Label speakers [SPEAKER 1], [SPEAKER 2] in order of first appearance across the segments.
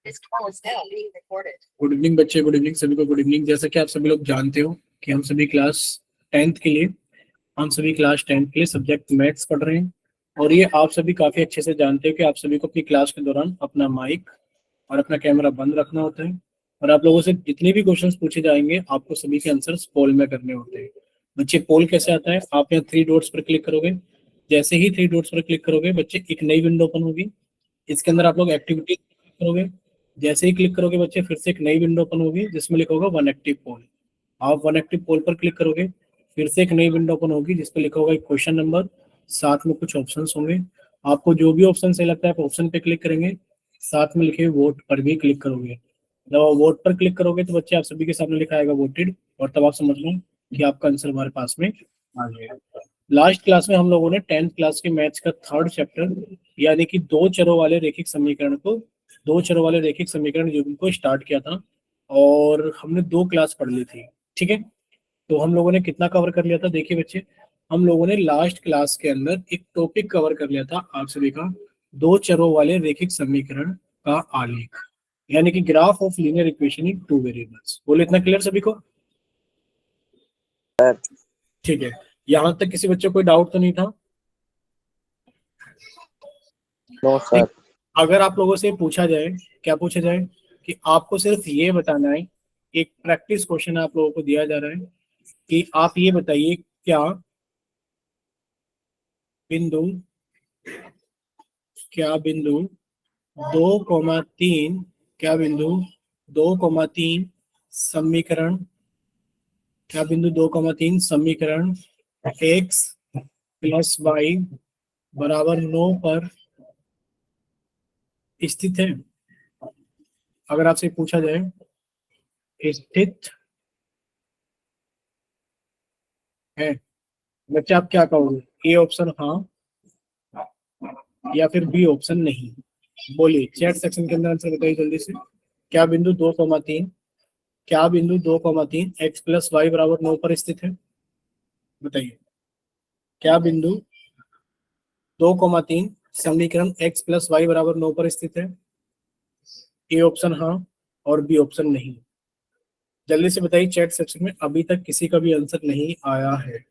[SPEAKER 1] Good evening बच्चे, good evening सभी को, गुड इवनिंग। जैसा कि आप सभी लोग जानते हो कि हम सभी क्लास टेंथ के लिए सब्जेक्ट मैथ्स पढ़ रहे हैं। और ये आप सभी काफी अच्छे से जानते हो कि आप सभी को अपनी क्लास के दौरान अपना माइक और अपना कैमरा बंद रखना होता है। और आप लोगों से जितने भी क्वेश्चंस पूछे जाएंगे आपको सभी के आंसर्स पोल में करने होते हैं। बच्चे, पोल कैसे आता है? आप यहाँ थ्री डॉट्स पर क्लिक करोगे। जैसे ही थ्री डॉट्स पर क्लिक करोगे बच्चे, एक नई विंडो ओपन होगी। इसके अंदर आप लोग एक्टिविटी करोगे। जैसे ही क्लिक करोगे बच्चे, फिर से एक नई विंडो ओपन होगी जिसमें लिखा होगा वन एक्टिव पोल। आप वन एक्टिव पोल पर क्लिक करोगे, फिर से एक नई विंडो ओपन होगी जिसपे लिखा होगा एक क्वेश्चन नंबर, साथ में कुछ ऑप्शंस होंगे। आपको जो भी ऑप्शन सही लगता है आप ऑप्शन पे क्लिक करेंगे, साथ में लिखे वोट पर भी क्लिक करोगे। जब आप वोट पर क्लिक करोगे तो बच्चे आप सभी के सामने लिखा आएगा वोटेड, और तब आप समझ लो कि आपका आंसर हमारे पास में आ गया। लास्ट क्लास में हम लोगों ने टेंथ क्लास के मैथ्स का थर्ड चैप्टर यानी कि दो चरों वाले रैखिक समीकरण जो को स्टार्ट किया था। और हमने दो क्लास पढ़ ली थी, ठीक है। तो हम लोगों ने कितना कवर कर लिया था? देखिए बच्चे, हम लोगों ने लास्ट क्लास के अंदर एक टॉपिक कवर कर लिया था आप सभी का, दो चरों वाले रैखिक समीकरण का आलेख, यानी कि graph of linear equation in two variables. बोले इतना क्लियर सभी को? ठीक है। यहां तक किसी बच्चे को कोई डाउट तो नहीं था?
[SPEAKER 2] No sir.
[SPEAKER 1] अगर आप लोगों से पूछा जाए, क्या पूछा जाए कि आपको सिर्फ ये बताना है, एक प्रैक्टिस क्वेश्चन आप लोगों को दिया जा रहा है कि आप ये बताइए बिंदु क्या बिंदु 2,3 क्या बिंदु 2,3 समीकरण क्या बिंदु 2,3 समीकरण x प्लस वाई बराबर 9 पर स्थित है? अगर आपसे पूछा जाए स्थित है, बच्चे आप क्या कहोगे? ए ऑप्शन हाँ या फिर बी ऑप्शन नहीं? बोलिए चैट सेक्शन के अंदर आंसर बताइए जल्दी से। क्या बिंदु 2,3 क्या बिंदु 2,3 एक्स प्लस वाई बराबर 9 पर स्थित है? बताइए। क्या बिंदु 2,3 समीकरण x प्लस वाई बराबर 9 पर स्थित है? ए ऑप्शन हाँ और बी ऑप्शन नहीं। जल्दी से बताइए चैट सेक्शन में, अभी तक किसी का भी आंसर नहीं आया है।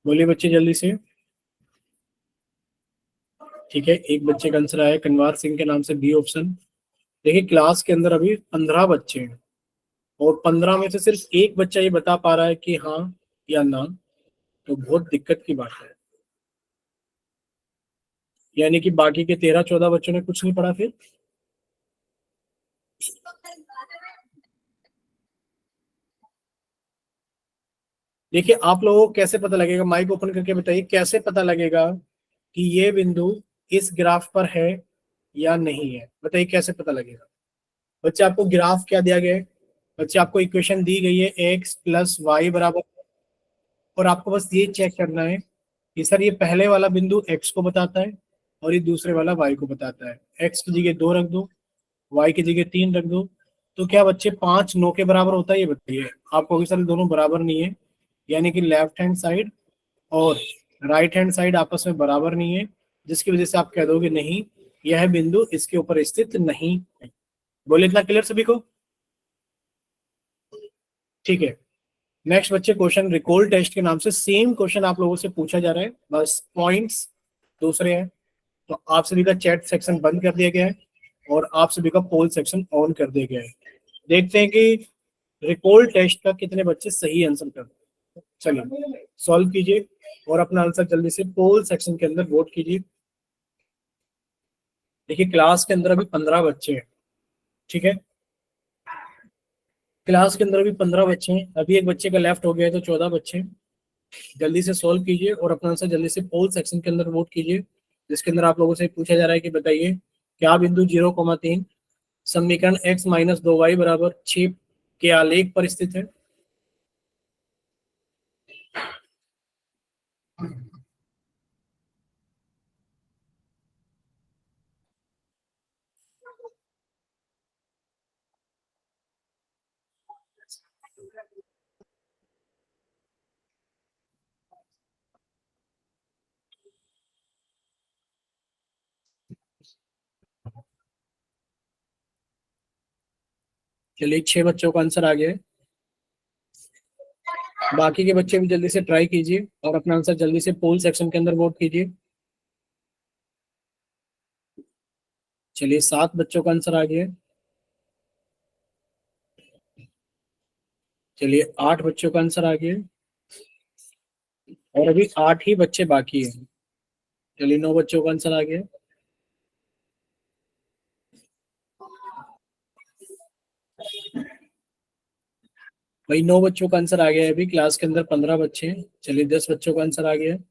[SPEAKER 1] बोलिए बच्चे जल्दी से। ठीक है, एक बच्चे का आंसर आया कनवार सिंह के नाम से, बी ऑप्शन। देखिए क्लास के अंदर अभी 15 बच्चे हैं और 15 में से सिर्फ एक बच्चा ये बता पा रहा है कि हाँ या ना, तो बहुत दिक्कत की बात है। यानी कि बाकी के 13-14 बच्चों ने कुछ नहीं पढ़ा फिर। देखिए आप लोगों को कैसे पता लगेगा, माइक ओपन करके बताइए कैसे पता लगेगा कि ये बिंदु इस ग्राफ पर है या नहीं है? बताइए कैसे पता लगेगा? बच्चे आपको ग्राफ क्या दिया गया है? बच्चे आपको इक्वेशन दी गई है एक्स प्लस वाई बराबर, और आपको बस ये चेक करना है कि सर ये पहले वाला बिंदु एक्स को बताता है और ये दूसरे वाला वाई को बताता है। एक्स की जगह 2 रख दो, वाई की जगह 3 रख दो। तो क्या बच्चे 5 9 के बराबर होता है? ये बताइए आपको कि सर दोनों बराबर नहीं है, यानी कि लेफ्ट हैंड साइड और राइट हैंड साइड आपस में बराबर नहीं है, जिसकी वजह से आप कह दोगे नहीं, यह बिंदु इसके ऊपर स्थित नहीं है। बोले इतना क्लियर सभी को? ठीक है। नेक्स्ट बच्चे, क्वेश्चन रिकॉल टेस्ट के नाम से सेम क्वेश्चन आप लोगों से पूछा जा रहा है, बस पॉइंट्स दूसरे हैं। तो आप सभी का चैट सेक्शन बंद कर दिया गया है और आप सभी का पोल सेक्शन ऑन कर दिया गया है। देखते हैं कि रिकॉल टेस्ट का कितने बच्चे सही आंसर करते हैं। चलिए सॉल्व कीजिए और अपना आंसर जल्दी से पोल सेक्शन के अंदर वोट कीजिए। देखिए क्लास के अंदर अभी 15 बच्चे हैं, ठीक है। क्लास के अंदर अभी 15 बच्चे हैं, अभी एक बच्चे का लेफ्ट हो गया है तो 14 बच्चे हैं। जल्दी से सॉल्व कीजिए और अपना आंसर जल्दी से पोल सेक्शन के अंदर वोट कीजिए, जिसके अंदर आप लोगों से पूछा जा रहा है कि बताइए क्या बिंदु 0,3 समीकरण x माइनस 2y बराबर 6 के आलेख पर स्थित है? चलिए 6 बच्चों का आंसर आ गया है। बाकी के बच्चे भी जल्दी से ट्राई कीजिए और अपना आंसर जल्दी से पोल सेक्शन के अंदर वोट कीजिए। चलिए 7 बच्चों का आंसर आ गया है। चलिए 8 बच्चों का आंसर आ गया है और अभी 8 ही बच्चे बाकी हैं। चलिए 9 बच्चों का आंसर आ गया है। भाई 9 बच्चों का आंसर आ गया है। अभी क्लास के अंदर 15 बच्चे हैं। चलिए 10 बच्चों का आंसर आ गया है।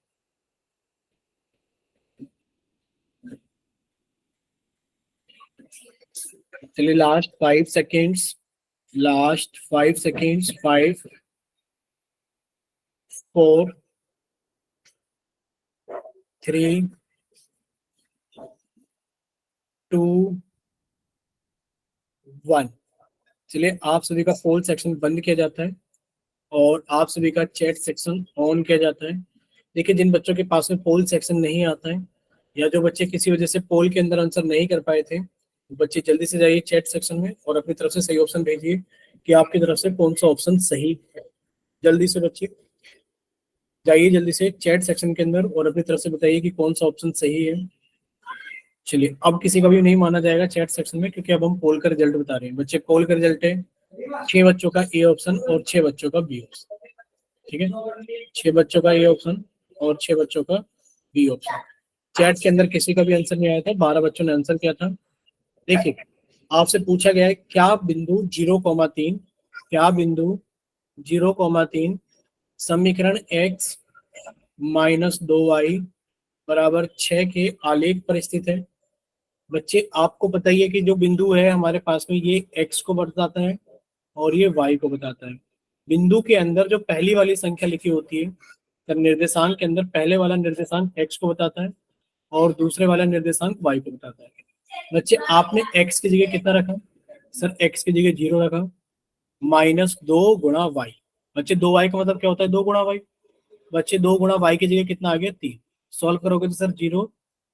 [SPEAKER 1] चलिए लास्ट 5 सेकेंड्स, लास्ट 5 सेकेंड्स, 5, 4, 3, 2, 1। चलिए आप सभी का पोल सेक्शन बंद किया जाता है और आप सभी का चैट सेक्शन ऑन किया जाता है। देखिए जिन बच्चों के पास में पोल सेक्शन नहीं आता है या जो बच्चे किसी वजह से पोल के अंदर आंसर नहीं कर पाए थे, वो बच्चे जल्दी से जाइए चैट सेक्शन में और अपनी तरफ से सही ऑप्शन भेजिए कि आपकी तरफ से कौन सा ऑप्शन सही है। जल्दी से बच्चे जाइए जल्दी से चैट सेक्शन के अंदर और अपनी तरफ से बताइए कि कौन सा ऑप्शन सही है। चलिए अब किसी का भी नहीं माना जाएगा चैट सेक्शन में, क्योंकि अब हम पोल का रिजल्ट बता रहे हैं। बच्चे पोल का रिजल्ट है 6 बच्चों का ए ऑप्शन और 6 बच्चों का बी ऑप्शन। ठीक है, 6 बच्चों का ए ऑप्शन और 6 बच्चों का बी ऑप्शन। चैट के अंदर किसी का भी आंसर नहीं आया था, 12 बच्चों ने आंसर किया था। देखिए आपसे पूछा गया है क्या बिंदु 0,3, क्या बिंदु 0,3 समीकरण x माइनस 2y बराबर 6 के आलेख पर स्थित है। बच्चे आपको बताइए कि जो बिंदु है हमारे पास में ये x को बताता है और ये y को बताता है। बिंदु के अंदर जो पहली वाली संख्या लिखी होती है, तो निर्देशांक के अंदर पहले वाला निर्देशांक x को बताता है और दूसरे वाला निर्देशांक y को बताता है। बच्चे आपने x की जगह कितना रखा? सर x की जगह 0 रखा, -2 × y। बच्चे 2y का मतलब क्या होता है? 2 × y। बच्चे 2 × y की जगह कितना आ गया? 3। सॉल्व करोगे तो सर 0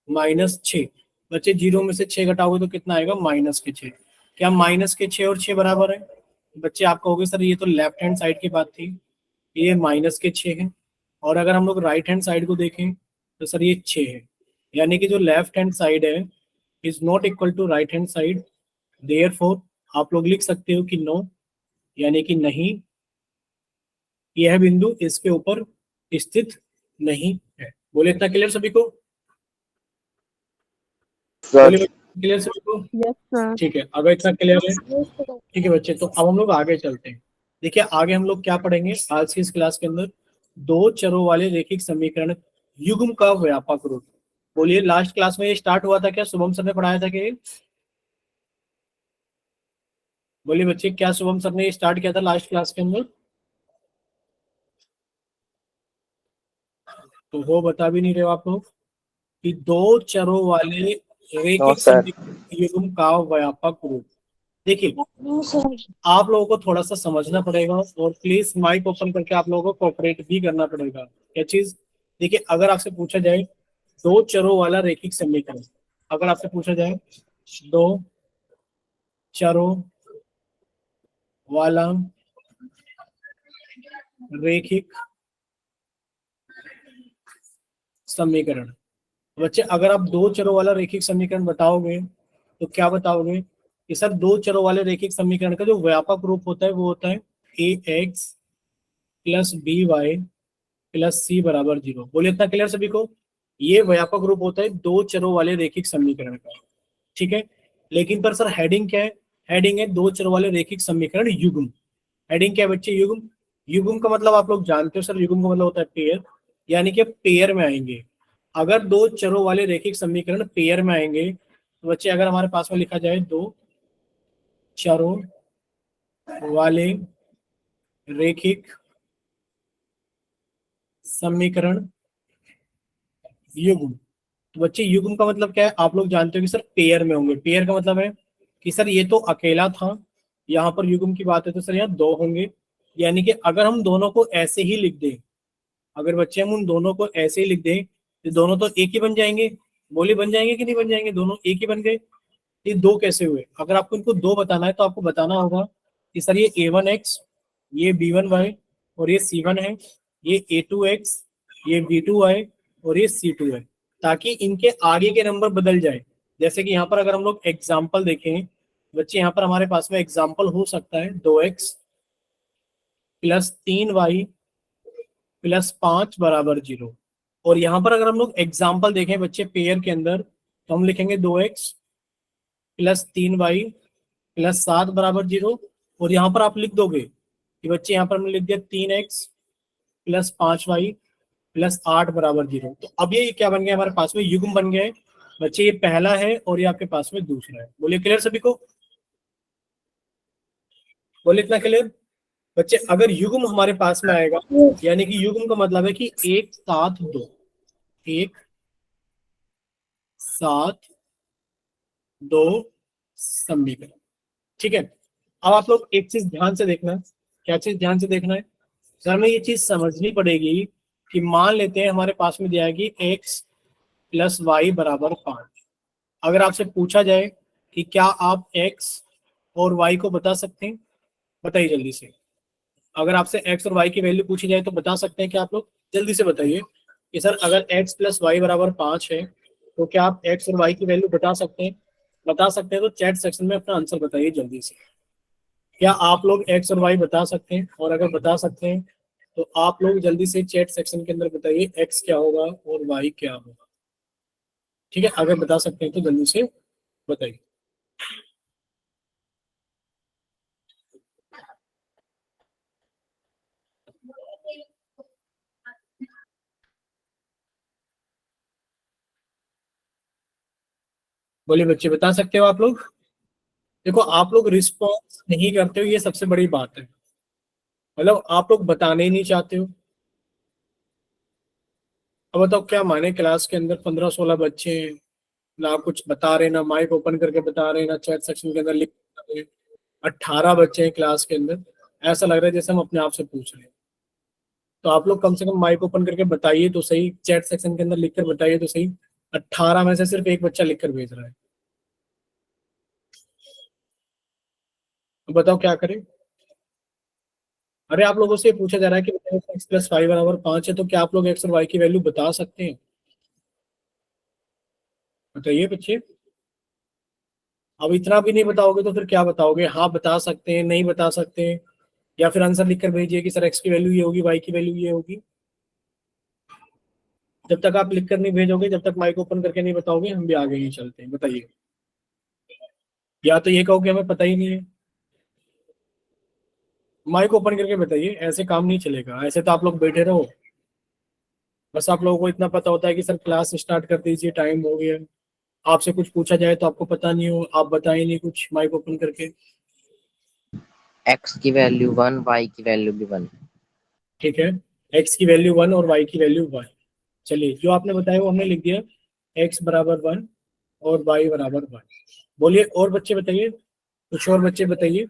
[SPEAKER 1] -6। बच्चे 0 में से 6 घटाओगे तो कितना आएगा? -6। क्या -6 और 6 बराबर है? बच्चे आप कहोगे सर ये तो लेफ्ट हैंड साइड की बात थी, ये -6 है। और अगर हम लोग राइट हैंड साइड को देखें तो सर ये 6 है। यानी कि जो लेफ्ट हैंड साइड है is not equal to right hand side. Therefore आप लोग लिख सकते हो कि नो, यानी कि नहीं, यह बिंदु इसके ऊपर स्थित नहीं है। बोले इतना क्लियर सभी को? बोले क्लियर सभी को?
[SPEAKER 3] Yes sir.
[SPEAKER 1] ठीक है, अगर इतना क्लियर है ठीक है बच्चे, तो अब हम लोग आगे चलते हैं। देखिए आगे हम लोग क्या पढ़ेंगे आज की इस क्लास के अंदर? दो चरों वाले रैखिक समीकरण युग्म का व्यापक रूप। बोलिए लास्ट क्लास में ये स्टार्ट हुआ था क्या? शुभम सर ने पढ़ाया था क्या? बोलिए बच्चे क्या शुभम सर ने स्टार्ट किया था लास्ट क्लास के अंदर? तो वो बता भी नहीं रहे हो आप लोग कि दो चरों वाले रैखिक समीकरण युग्म का व्यापक रूप। देखिए आप लोगों को थोड़ा सा समझना पड़ेगा और प्लीज माइक ओपन करके आप लोगों को कोऑपरेट भी करना पड़ेगा। क्या चीज? देखिए अगर आपसे पूछा जाए दो चरों वाला रैखिक समीकरण, अगर आपसे पूछा जाए दो चरों वाला रैखिक समीकरण, बच्चे अगर आप दो चरों वाला रैखिक समीकरण बताओगे तो क्या बताओगे कि सर दो चरों वाले रैखिक समीकरण का जो व्यापक रूप होता है वो होता है ax + by + c = 0। बोलिए इतना क्लियर सभी को? ये व्यापक रूप होता है दो चरों वाले रैखिक समीकरण का। ठीक है, लेकिन पर सर हेडिंग क्या है? हेडिंग है दो चरों वाले रैखिक समीकरण युग्म। हेडिंग क्या है बच्चे? युग्म। युग्म का मतलब आप लोग जानते हो सर, युग्म का मतलब होता है पेयर, यानी कि पेयर में आएंगे। अगर दो चरों वाले रैखिक समीकरण पेयर में आएंगे तो बच्चे अगर हमारे पास में लिखा जाए दो चरों वाले रैखिक समीकरण युग्म, तो बच्चे युग्म का मतलब क्या है? आप लोग जानते हो कि सर पेयर में होंगे। पेयर का मतलब है कि सर ये तो अकेला था, यहाँ पर युग्म की बात है तो सर यहाँ दो होंगे। यानी कि अगर हम दोनों को ऐसे ही लिख दें, अगर बच्चे हम उन दोनों को ऐसे ही लिख दें तो दोनों तो एक ही बन जाएंगे। बोली बन जाएंगे कि नहीं बन जाएंगे? दोनों एक ही बन गए। ये दो कैसे हुए? अगर आपको इनको दो बताना है तो आपको बताना होगा कि सर ये a1x, ये b1y और ये c1 है, ये a2x, ये b2y और ये c2 है, ताकि इनके आगे के नंबर बदल जाए। जैसे कि यहाँ पर अगर हम लोग एग्जाम्पल देखें बच्चे, यहाँ पर हमारे पास में एग्जाम्पल हो सकता है 2x प्लस 3y प्लस 5 बराबर 0। और यहाँ पर अगर हम लोग एग्जाम्पल देखें बच्चे पेयर के अंदर, तो हम लिखेंगे 2x प्लस 3y प्लस 7 बराबर 0। और यहाँ पर आप लिख दोगे कि बच्चे यहाँ पर हमने लिख दिया 3x प्लस 5y प्लस 8 बराबर 0। तो अब ये क्या बन गया हमारे पास में, युग्म बन गया है बच्चे। ये पहला है और ये आपके पास में दूसरा है। बोलिए क्लियर सभी को, बोलिए इतना क्लियर बच्चे। अगर युग्म हमारे पास में आएगा, यानी कि युग्म का मतलब है कि एक साथ दो, एक साथ दो समीकरण, ठीक है। अब आप लोग एक चीज ध्यान से देखना, क्या चीज ध्यान से देखना है सर, हमें ये चीज समझनी पड़ेगी कि मान लेते हैं हमारे पास में दिया है कि x प्लस वाई बराबर 5। अगर आपसे पूछा जाए कि क्या आप x और y को बता सकते हैं, बताइए जल्दी से। अगर आपसे x और y की वैल्यू पूछी जाए तो बता सकते हैं क्या आप लोग, जल्दी से बताइए कि सर अगर x प्लस वाई बराबर 5 है तो क्या आप x और y की वैल्यू बता सकते हैं। बता सकते हैं तो चैट सेक्शन में अपना आंसर बताइए जल्दी से। क्या आप लोग x और y बता सकते हैं, और अगर बता सकते हैं तो आप लोग जल्दी से चैट सेक्शन के अंदर बताइए x क्या होगा और y क्या होगा, ठीक है। अगर बता सकते हैं तो जल्दी से बताइए। बोलिए बच्चे, बता सकते हो आप लोग। देखो आप लोग रिस्पॉन्स नहीं करते हो, ये सबसे बड़ी बात है, मतलब आप लोग बताने ही नहीं चाहते हो। अब बताओ क्या माने, क्लास के अंदर 15-16 बच्चे हैं, ना कुछ बता रहे, ना माइक ओपन करके बता रहे, ना चैट सेक्शन के अंदर लिख रहे। 18 बच्चे हैं क्लास के अंदर, ऐसा लग रहा है जैसे हम अपने आप से पूछ रहे हैं। तो आप लोग कम से कम माइक ओपन करके बताइए तो सही, चैट सेक्शन के अंदर लिख कर बताइए तो सही। 18 में से सिर्फ एक बच्चा लिख कर भेज रहा है, तो बताओ क्या करें। अरे आप लोगों से पूछा जा रहा है कि x प्लस वाई बराबर 5 है, तो क्या आप लोग x और y की वैल्यू बता सकते हैं, बताइए बच्चे। अब इतना भी नहीं बताओगे तो फिर क्या बताओगे, हाँ बता सकते हैं, नहीं बता सकते हैं, या फिर आंसर लिखकर भेजिए कि सर x की वैल्यू ये होगी, y की वैल्यू ये होगी। जब तक आप लिखकर नहीं भेजोगे, जब तक माइक ओपन करके नहीं बताओगे, हम भी आगे नहीं चलते हैं, बताइए। या तो ये कहो कि हमें पता ही नहीं है, माइक ओपन करके बताइए, ऐसे काम नहीं चलेगा। ऐसे तो आप लोग बैठे रहो, बस आप लोगों को इतना पता होता है कि सर क्लास स्टार्ट कर दीजिए, टाइम हो गया। आपसे कुछ पूछा जाए तो आपको पता नहीं हो, आप बताएं नहीं कुछ माइक ओपन करके।
[SPEAKER 2] x की वैल्यू 1, y की वैल्यू भी 1।
[SPEAKER 1] ठीक है, x की वैल्यू 1 और y की वैल्यू 1। चलिए जो आपने बताया वो हमने लिख दिया, x बराबर 1 और y बराबर 1। बोलिए और बच्चे बताइए, कुछ और बच्चे बताइए,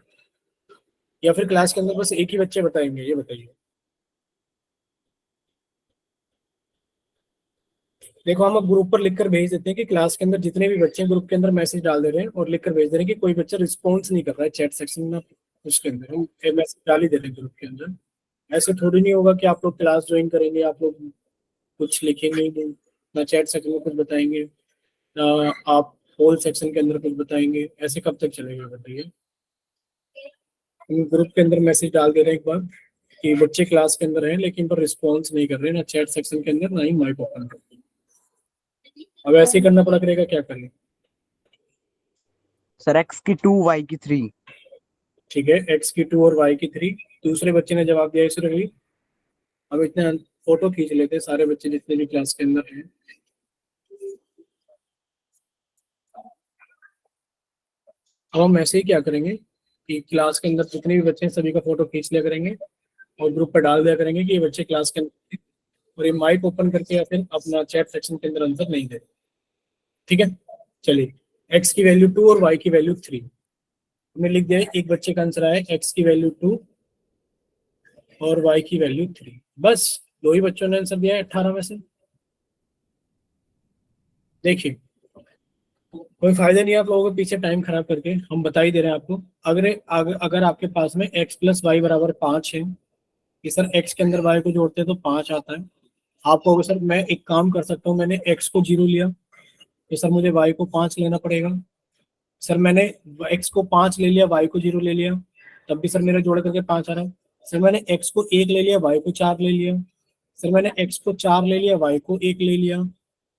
[SPEAKER 1] या फिर क्लास के अंदर बस एक ही बच्चे बताएंगे, ये बताइए। देखो हम अब ग्रुप पर लिखकर भेज देते हैं कि क्लास के अंदर जितने भी बच्चे हैं ग्रुप के अंदर मैसेज डाल दे रहे हैं और लिखकर भेज दे रहे हैं कि कोई बच्चा रिस्पॉन्स नहीं कर रहा है चैट सेक्शन में। उसके अंदर हम मैसेज डाल ही दे रहे हैं ग्रुप के अंदर। ऐसे थोड़ी नहीं होगा कि आप लोग क्लास ज्वाइन करेंगे, आप लोग कुछ लिखेंगे ही नहीं, ना चैट सेक्शन में कुछ बताएंगे, ना आप होल सेक्शन के अंदर कुछ बताएंगे। ऐसे कब तक चलेगा बताइए। हम ग्रुप के अंदर मैसेज डाल दे रहे हैं एक बार कि बच्चे क्लास के अंदर हैं लेकिन पर रिस्पॉन्स नहीं कर रहे, ना चैट सेक्शन के अंदर, ना ही माइक ओपन कर रहे। अब ऐसे ही करना पड़ा करेगा, क्या करें।
[SPEAKER 3] सर x की 2 y की 3।
[SPEAKER 1] ठीक है, x की 2 और y की 3। दूसरे बच्चे ने जवाब दिया इसे रवि। अब इतने फोटो खींच लेते हैं सारे बच्चे जितने भी क्लास के अंदर हैं। अब हम ऐसे ही क्या करेंगे कि क्लास के अंदर जितने भी बच्चे हैं सभी का फोटो खींच लिया करेंगे और ग्रुप पर डाल दिया करेंगे कि ये बच्चे क्लास के अंदर हैं, और ये माइक ओपन करके या फिर अपना चैट सेक्शन के अंदर आंसर नहीं दे। ठीक है, चलिए x की वैल्यू 2 और y की वैल्यू 3 हमने लिख दिया है। एक बच्चे का आंसर आया x की वैल्यू 2 और y की वैल्यू 3। बस दो ही बच्चों ने आंसर दिया है 18 में से। देखिए कोई फायदा नहीं है आप लोगों के पीछे टाइम खराब करके, हम बता ही दे रहे हैं आपको। अगर आपके पास में x प्लस वाई बराबर 5 है कि सर x के अंदर y को जोड़ते हैं तो 5 आता है। आप कहोगे सर मैं एक काम कर सकता हूँ, मैंने x को 0 लिया तो सर मुझे y को 5 लेना पड़ेगा। सर मैंने x को 5 ले लिया, y को 0 ले लिया, तब भी सर मेरा जोड़ करके 5 आ रहा है। सर मैंने x को 1 ले लिया, y को 4 ले लिया, सर मैंने x को 4 ले लिया, y को 1 ले लिया।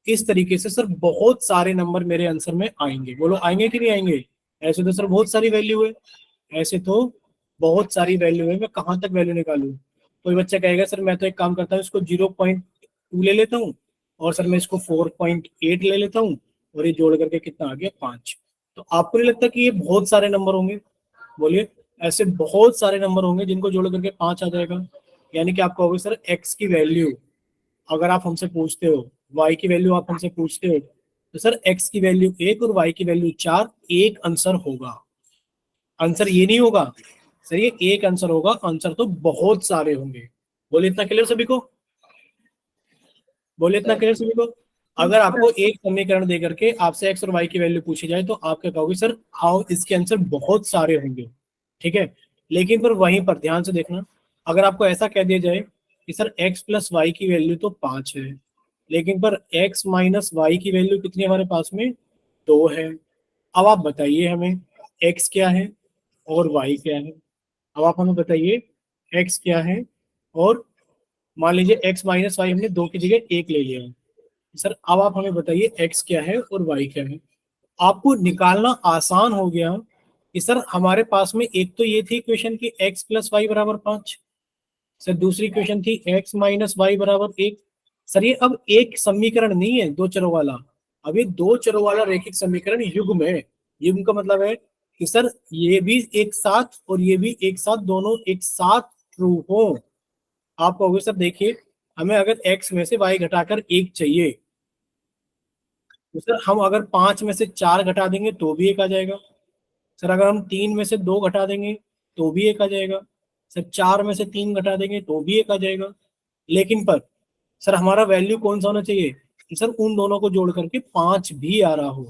[SPEAKER 1] इस तरीके से सर बहुत सारे नंबर मेरे आंसर में आएंगे। बोलो आएंगे कि नहीं आएंगे? ऐसे तो सर बहुत सारी वैल्यू है, ऐसे तो बहुत सारी वैल्यू है, मैं कहाँ तक वैल्यू निकालूं? कोई बच्चा कहेगा सर मैं तो एक काम करता हूँ, इसको 0.2 ले लेता हूँ और सर मैं इसको 4.8 ले लेता हूँ और ये जोड़ करके कितना आ गया 5। तो आपको नहीं लगता कि ये बहुत सारे नंबर होंगे? बोलिए, ऐसे बहुत सारे नंबर होंगे जिनको जोड़ करके 5 आ जाएगा। यानी कि आप कहोगे सर x की वैल्यू अगर आप हमसे पूछते हो, y की वैल्यू आप हमसे पूछते हो, तो सर x की वैल्यू 1 और y की वैल्यू 4, एक आंसर होगा। आंसर ये नहीं होगा सर, ये एक आंसर होगा, आंसर तो बहुत सारे होंगे। बोले इतना क्लियर सभी को? बोले इतना क्लियर सभी को? अगर आपको एक समीकरण दे करके आपसे x और y की वैल्यू पूछी जाए तो आप क्या कहोगे सर हाउ इसके आंसर बहुत सारे होंगे, ठीक है। लेकिन पर वहीं पर ध्यान से देखना, अगर आपको ऐसा कह दिया जाए कि सर x प्लस वाई की वैल्यू तो 5 है, लेकिन पर x माइनस वाई की वैल्यू कितनी है हमारे पास में? 2 है। अब आप बताइए हमें x क्या है और y क्या है? अब आप हमें बताइए x क्या है, और मान लीजिए x माइनस वाई हमने 2 की जगह 1 ले लिया है। सर अब आप हमें बताइए x क्या है और y क्या है? आपको निकालना आसान हो गया कि सर हमारे पास में एक तो ये थी इक्वेशन की x प्लस वाई बराबर 5, सर दूसरी इक्वेशन थी x माइनस वाई बराबर 1। सर ये अब एक समीकरण नहीं है दो चरों वाला, अब ये दो चरों वाला रैखिक समीकरण युग्म है। युग्म का मतलब है कि सर ये भी एक साथ और ये भी एक साथ, दोनों एक साथ ट्रू हो। आप कहोगे सर देखिए हमें अगर x में से y घटाकर 1 चाहिए, तो सर हम अगर 5 में से 4 घटा देंगे तो भी 1 आ जाएगा। सर अगर हम 3 में से 2 घटा देंगे तो भी 1 आ जाएगा। सर 4 में से 3 घटा देंगे तो भी 1 आ जाएगा। लेकिन पर सर हमारा वैल्यू कौन सा होना चाहिए कि सर उन दोनों को जोड़ करके 5 भी आ रहा हो।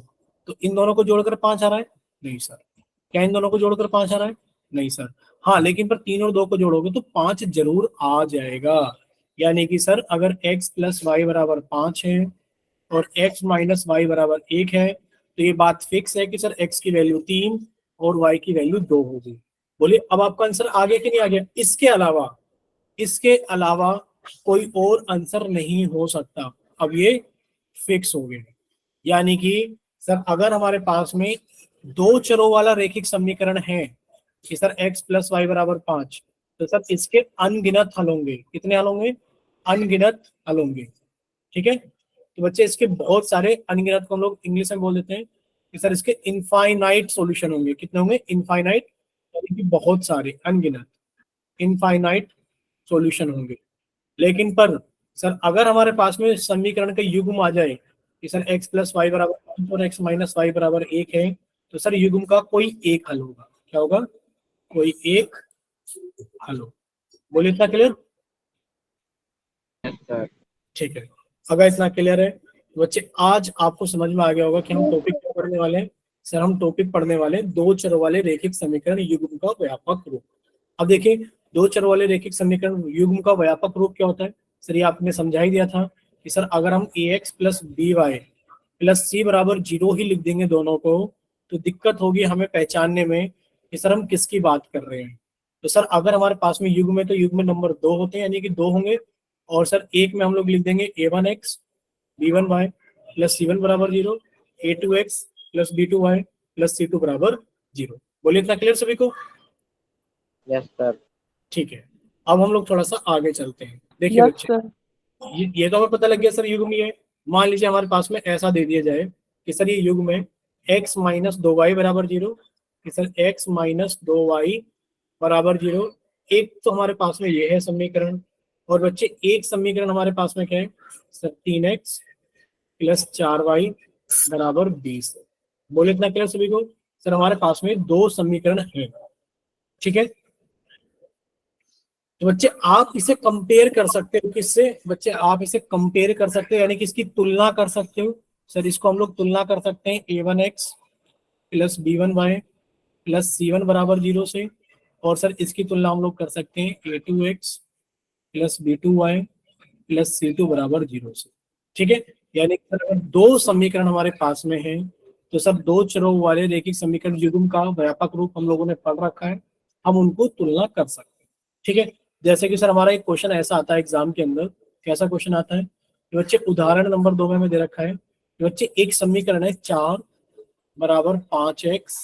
[SPEAKER 1] तो इन दोनों को जोड़कर 5 आ रहा है? नहीं सर। क्या इन दोनों को जोड़कर 5 आ रहा है? नहीं सर। हाँ लेकिन पर 3 और 2 को जोड़ोगे तो 5 जरूर आ जाएगा। यानी कि सर अगर x प्लस वाई बराबर 5 है और x माइनस वाई बराबर 1 है, तो ये बात फिक्स है कि सर x की वैल्यू 3 और y की वैल्यू 2 होगी। बोलिए अब आपका आंसर आ गया कि नहीं आ गया? इसके अलावा कोई और आंसर नहीं हो सकता। अब ये फिक्स हो गया। यानी कि सर अगर हमारे पास में दो चरों वाला रैखिक समीकरण है कि सर x प्लस वाई बराबर 5, तो सर इसके अनगिनत हल होंगे। कितने हल होंगे? अनगिनत हल होंगे, ठीक है। तो बच्चे इसके बहुत सारे अनगिनत को हम लोग इंग्लिश में बोल देते हैं कि सर इसके इनफाइनाइट सॉल्यूशन होंगे। कितने होंगे? इनफाइनाइट, यानी कि बहुत सारे, अनगिनत, इनफाइनाइट सॉल्यूशन होंगे। लेकिन पर सर अगर हमारे पास में समीकरण का युग्म आ जाए कि सर x प्लस वाई बराबर 5 और x माइनस वाई बराबर 1 है, तो सर युग्म का कोई एक हल होगा। क्या होगा? कोई एक हल हो। बोलिए इतना क्लियर?
[SPEAKER 2] Yes, sir.
[SPEAKER 1] ठीक है। अगर इतना क्लियर है तो बच्चे आज आपको समझ में आ गया होगा कि हम टॉपिक क्या पढ़ने वाले हैं। सर हम टॉपिक पढ़ने वाले हैं दो चर वाले रैखिक समीकरण युग्म का व्यापक रूप। अब देखिए दो चर वाले रैखिक समीकरण युग्म का व्यापक रूप क्या होता है? सर ये आपने समझा ही दिया था कि सर अगर हम ax plus B Y plus C बराबर 0 ही लिख देंगे दोनों को, तो दिक्कत होगी हमें पहचानने में कि सर हम किसकी बात कर रहे हैं। तो सर अगर हमारे पास में युग्म है तो युग्म नंबर 2 होते हैं, यानी कि 2 होंगे। और सर एक में हम लोग लिख देंगे a1x b1y प्लस c1 बराबर 0, a2x plus b2y plus c2 बराबर 0। बोलिए इतना क्लियर सभी को?
[SPEAKER 2] Yes, sir.
[SPEAKER 1] ठीक है। अब हम लोग थोड़ा सा आगे चलते हैं। देखिए बच्चे, ये तो हमें पता लग गया सर युग्म ये है। मान लीजिए हमारे पास में ऐसा दे दिया जाए कि सर ये युग्म है x माइनस 2y बराबर 0, कि सर x माइनस 2y बराबर 0। एक तो हमारे पास में ये है समीकरण, और बच्चे एक समीकरण हमारे पास में क्या है सर? 3x प्लस 4y बराबर 20। बोले इतना क्लियर सभी को? सर हमारे पास में दो समीकरण है, ठीक है। तो बच्चे आप इसे कंपेयर कर सकते हो किससे? बच्चे आप इसे कंपेयर कर सकते हो, यानी कि इसकी तुलना कर सकते हो सर इसको हम लोग तुलना कर सकते हैं a1x plus b1y plus c1 बराबर 0 से, और सर इसकी तुलना हम लोग कर सकते हैं a2x plus b2y plus c2 बराबर 0 से। ठीक है, यानी कि सर अगर दो समीकरण हमारे पास में हैं तो सर दो चरों वाले रैखिक समीकरण युग्म का व्यापक रूप हम लोगों ने पढ़ रखा है, हम उनको तुलना कर सकते हैं। ठीक है, जैसे कि सर हमारा एक क्वेश्चन ऐसा आता है एग्जाम के अंदर, कैसा क्वेश्चन आता है कि बच्चे उदाहरण नंबर 2 में हमें दे रखा है कि बच्चे एक समीकरण है 4 बराबर 5x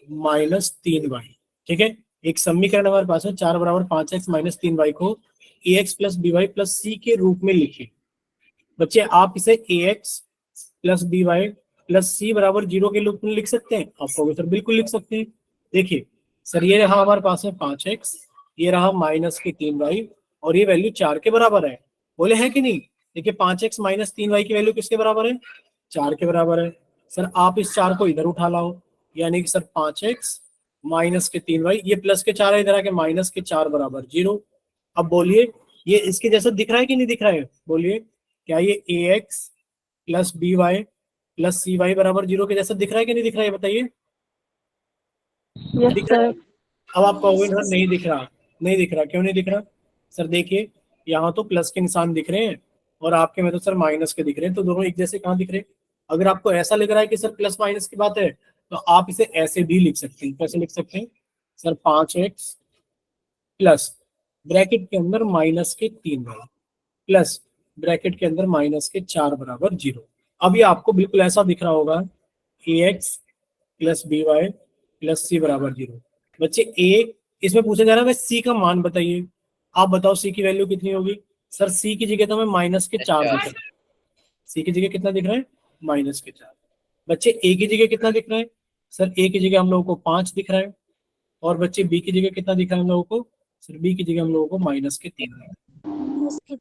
[SPEAKER 1] माइनस 3y। ठीक है, एक समीकरण हमारे पास है 4 बराबर 5x माइनस 3y को ax plus by plus c के रूप में लिखिए। बच्चे आप इसे ax plus by plus c बराबर 0 के रूप में लिख सकते हैं? आप कहोगे सर बिल्कुल लिख सकते हैं। देखिए सर ये रहा हमारे पास में 5x, ये रहा माइनस के 3y, और ये वैल्यू 4 के बराबर है। बोले हैं कि नहीं? देखिए 5x माइनस 3y की वैल्यू किसके बराबर है? 4 के बराबर है। सर आप इस 4 को इधर उठा लाओ, यानी कि सर 5x माइनस के 3y, ये प्लस के 4 है इधर आके माइनस के 4 बराबर 0। अब बोलिए ये इसके जैसा दिख रहा है कि नहीं दिख रहा है? बोलिए क्या ये ax plus by plus cy बराबर 0 के जैसा दिख रहा है कि नहीं दिख रहा है? बताइए।
[SPEAKER 4] यस
[SPEAKER 1] दिख रहा है?
[SPEAKER 4] सर।
[SPEAKER 1] अब आप कहोगे सर नहीं दिख रहा, नहीं दिख रहा, क्यों नहीं दिख रहा? सर देखिए यहाँ तो प्लस के निशान दिख रहे हैं और आपके में तो सर माइनस के दिख रहे हैं, तो दोनों एक जैसे कहाँ दिख रहे हैं? अगर आपको ऐसा लग रहा है कि सर प्लस माइनस की बात है तो आप इसे ऐसे भी लिख सकते हैं। कैसे लिख सकते हैं? सर 5x प्लस ब्रैकेट के अंदर माइनस के 3y प्लस ब्रैकेट के अंदर माइनस के 4 बराबर 0। अब ये आपको बिल्कुल ऐसा दिख रहा होगा ax plus by plus c बराबर 0। बच्चे a इसमें पूछा जा रहा है c का मान बताइए। आप बताओ c की वैल्यू कितनी होगी? सर c की जगह तो हमें माइनस के 4 दिख रहा है। c की जगह कितना दिख रहा है? माइनस के 4। बच्चे a की जगह कितना दिख रहा है? सर a की जगह हम लोगों को 5 दिख रहा है, और बच्चे b की जगह कितना दिख रहा है हम लोगों को? सर b की जगह हम लोगों को माइनस के 3 है।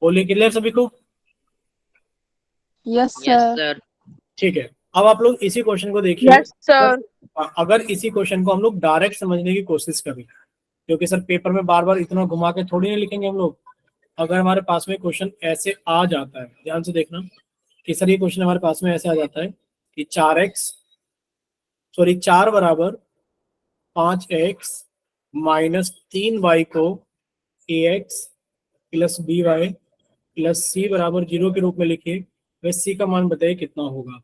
[SPEAKER 1] बोलिए क्लियर सभी को?
[SPEAKER 4] Yes
[SPEAKER 2] yes
[SPEAKER 4] sir.
[SPEAKER 2] सर।
[SPEAKER 1] ठीक है, अब आप लोग इसी क्वेश्चन को देखिए।
[SPEAKER 4] Yes sir.
[SPEAKER 1] अगर इसी क्वेश्चन को हम लोग डायरेक्ट समझने की कोशिश करें, क्योंकि सर पेपर में बार बार इतना घुमा के थोड़ी नहीं लिखेंगे हम लोग। अगर हमारे पास में क्वेश्चन ऐसे आ जाता है, ध्यान से देखना कि सर ये क्वेश्चन हमारे पास में ऐसे आ जाता है कि 4 बराबर 5x माइनस 3y को ax plus by plus c बराबर 0 के रूप में लिखिए, वह c का मान बताइए कितना होगा।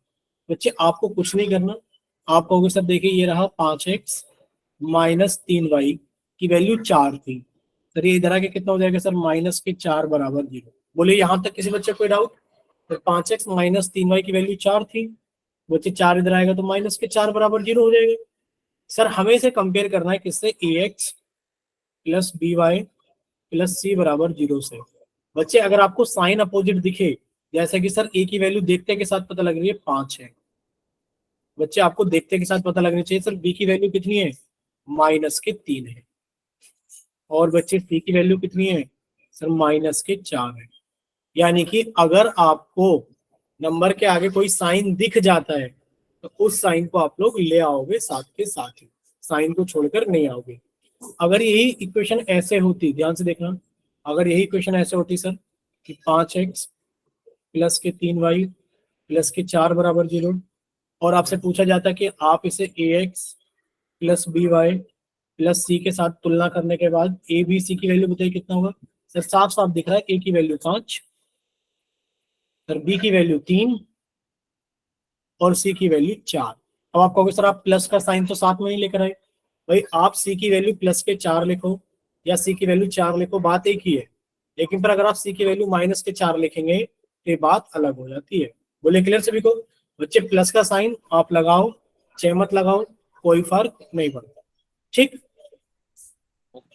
[SPEAKER 1] बच्चे आपको कुछ नहीं करना, आप कहोगे सर देखिए ये रहा 5x माइनस 3y की वैल्यू 4 थी, सर ये इधर आके कितना हो जाएगा? सर माइनस के 4 बराबर 0। बोलिए यहाँ तक किसी बच्चे कोई डाउट? तो 5x माइनस 3y की वैल्यू 4 थी, बच्चे 4 इधर आएगा तो माइनस के 4 बराबर 0 हो जाएगा। सर हमें इसे कंपेयर करना है किससे? ax plus by plus c बराबर 0 से। बच्चे अगर आपको साइन अपोजिट दिखे, जैसे कि सर a की वैल्यू देखते के साथ पता लग रही है 5 है, बच्चे आपको देखते के साथ पता लगनी चाहिए सर b की वैल्यू कितनी है? माइनस के 3 है, और बच्चे c की वैल्यू कितनी है? सर माइनस के 4 है। यानी कि अगर आपको नंबर के आगे कोई साइन दिख जाता है तो उस साइन को आप लोग ले आओगे साथ के साथ ही, साइन को छोड़कर नहीं आओगे। अगर यही इक्वेशन ऐसे होती, ध्यान से देखना, अगर यही इक्वेशन ऐसे होती सर कि 5x प्लस के 3y प्लस के 4 बराबर 0, और आपसे पूछा जाता कि आप इसे ax plus by plus c के साथ तुलना करने के बाद a b c की वैल्यू बताइए कितना होगा? सर साफ साफ दिख रहा है a की वैल्यू 5, सर b की वैल्यू 3 और c की वैल्यू 4। अब आप कहोगे सर आप प्लस का साइन तो साथ में ही लेकर आए। भाई आप c की वैल्यू प्लस के 4 लिखो या c की वैल्यू 4 लिखो, बात एक ही है, लेकिन पर अगर आप c की वैल्यू माइनस के 4 लिखेंगे तो ये बात अलग हो जाती है। बोले क्लियर सभी को? बच्चे प्लस का साइन आप लगाओ चाहे मत लगाओ, कोई फर्क नहीं पड़ता। ठीक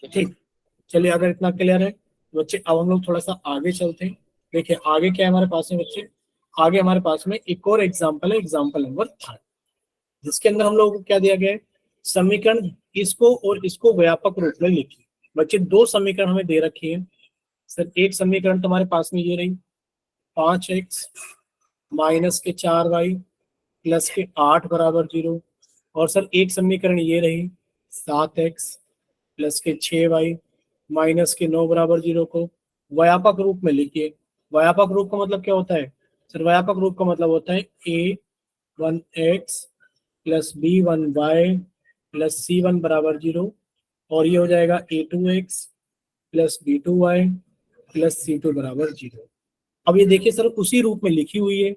[SPEAKER 1] ठीक, चलिए अगर इतना क्लियर है तो बच्चे अब हम लोग थोड़ा सा आगे चलते हैं। देखिए आगे क्या है हमारे पास में बच्चे, आगे हमारे पास में एक और एग्जाम्पल है, एग्जाम्पल नंबर 3, जिसके अंदर हम लोगों को क्या दिया गया है? समीकरण इसको और इसको व्यापक रूप में लिखिए। बच्चे दो समीकरण हमें दे रखी है। सर एक समीकरण तुम्हारे पास में ये रही 5x माइनस के 4y प्लस के 8 बराबर 0, और सर एक समीकरण ये रही 7x प्लस के 6y माइनस के 9 बराबर 0 को व्यापक रूप में लिखिए। व्यापक रूप का मतलब क्या होता है? सर व्यापक रूप का मतलब होता है a1x plus b1y plus c1 बराबर 0, और ये हो जाएगा a2x plus b2y plus c2 बराबर 0। अब ये देखिए सर उसी रूप में लिखी हुई है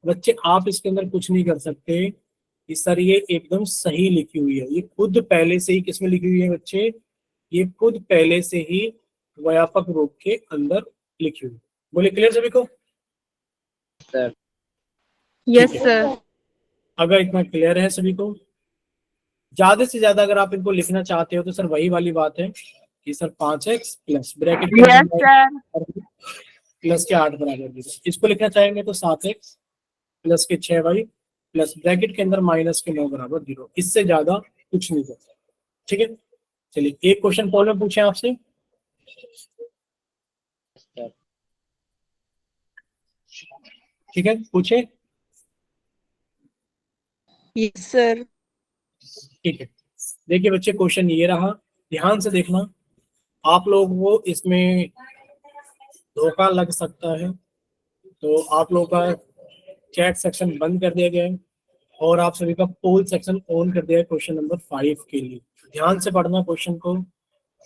[SPEAKER 1] बच्चे, आप इसके अंदर कुछ नहीं कर सकते कि सर ये एकदम सही लिखी हुई है। ये खुद पहले से ही किसमें लिखी हुई है बच्चे, ये खुद पहले से ही व्यापक रूप के अंदर लिखी हुई है। बोले क्लियर सभी को?
[SPEAKER 2] सर।
[SPEAKER 4] यस
[SPEAKER 1] ठीक है।
[SPEAKER 4] सर।
[SPEAKER 1] अगर इतना क्लियर है सभी को, ज्यादा से ज्यादा अगर आप इनको लिखना चाहते हो तो सर वही वाली बात है कि sir 5x plus bracket
[SPEAKER 4] yes sir.
[SPEAKER 1] Plus के 8 बराबर 0। इसको लिखना चाहेंगे तो 7x प्लस के 6y प्लस ब्रैकेट के अंदर माइनस के 9 बराबर 0। इससे ज्यादा कुछ नहीं करता। ठीक है, चलिए एक क्वेश्चन पॉल में पूछे आपसे।
[SPEAKER 2] सर।
[SPEAKER 1] ठीक है, पूछे।
[SPEAKER 4] Yes sir.
[SPEAKER 1] ठीक है, देखिए बच्चे क्वेश्चन ये रहा, ध्यान से देखना। आप लोग वो इसमें धोखा लग सकता है, तो आप लोगों का चैट सेक्शन बंद कर दिया गया है और आप सभी का पोल सेक्शन ऑन कर दिया है क्वेश्चन नंबर 5 के लिए। ध्यान से पढ़ना क्वेश्चन को,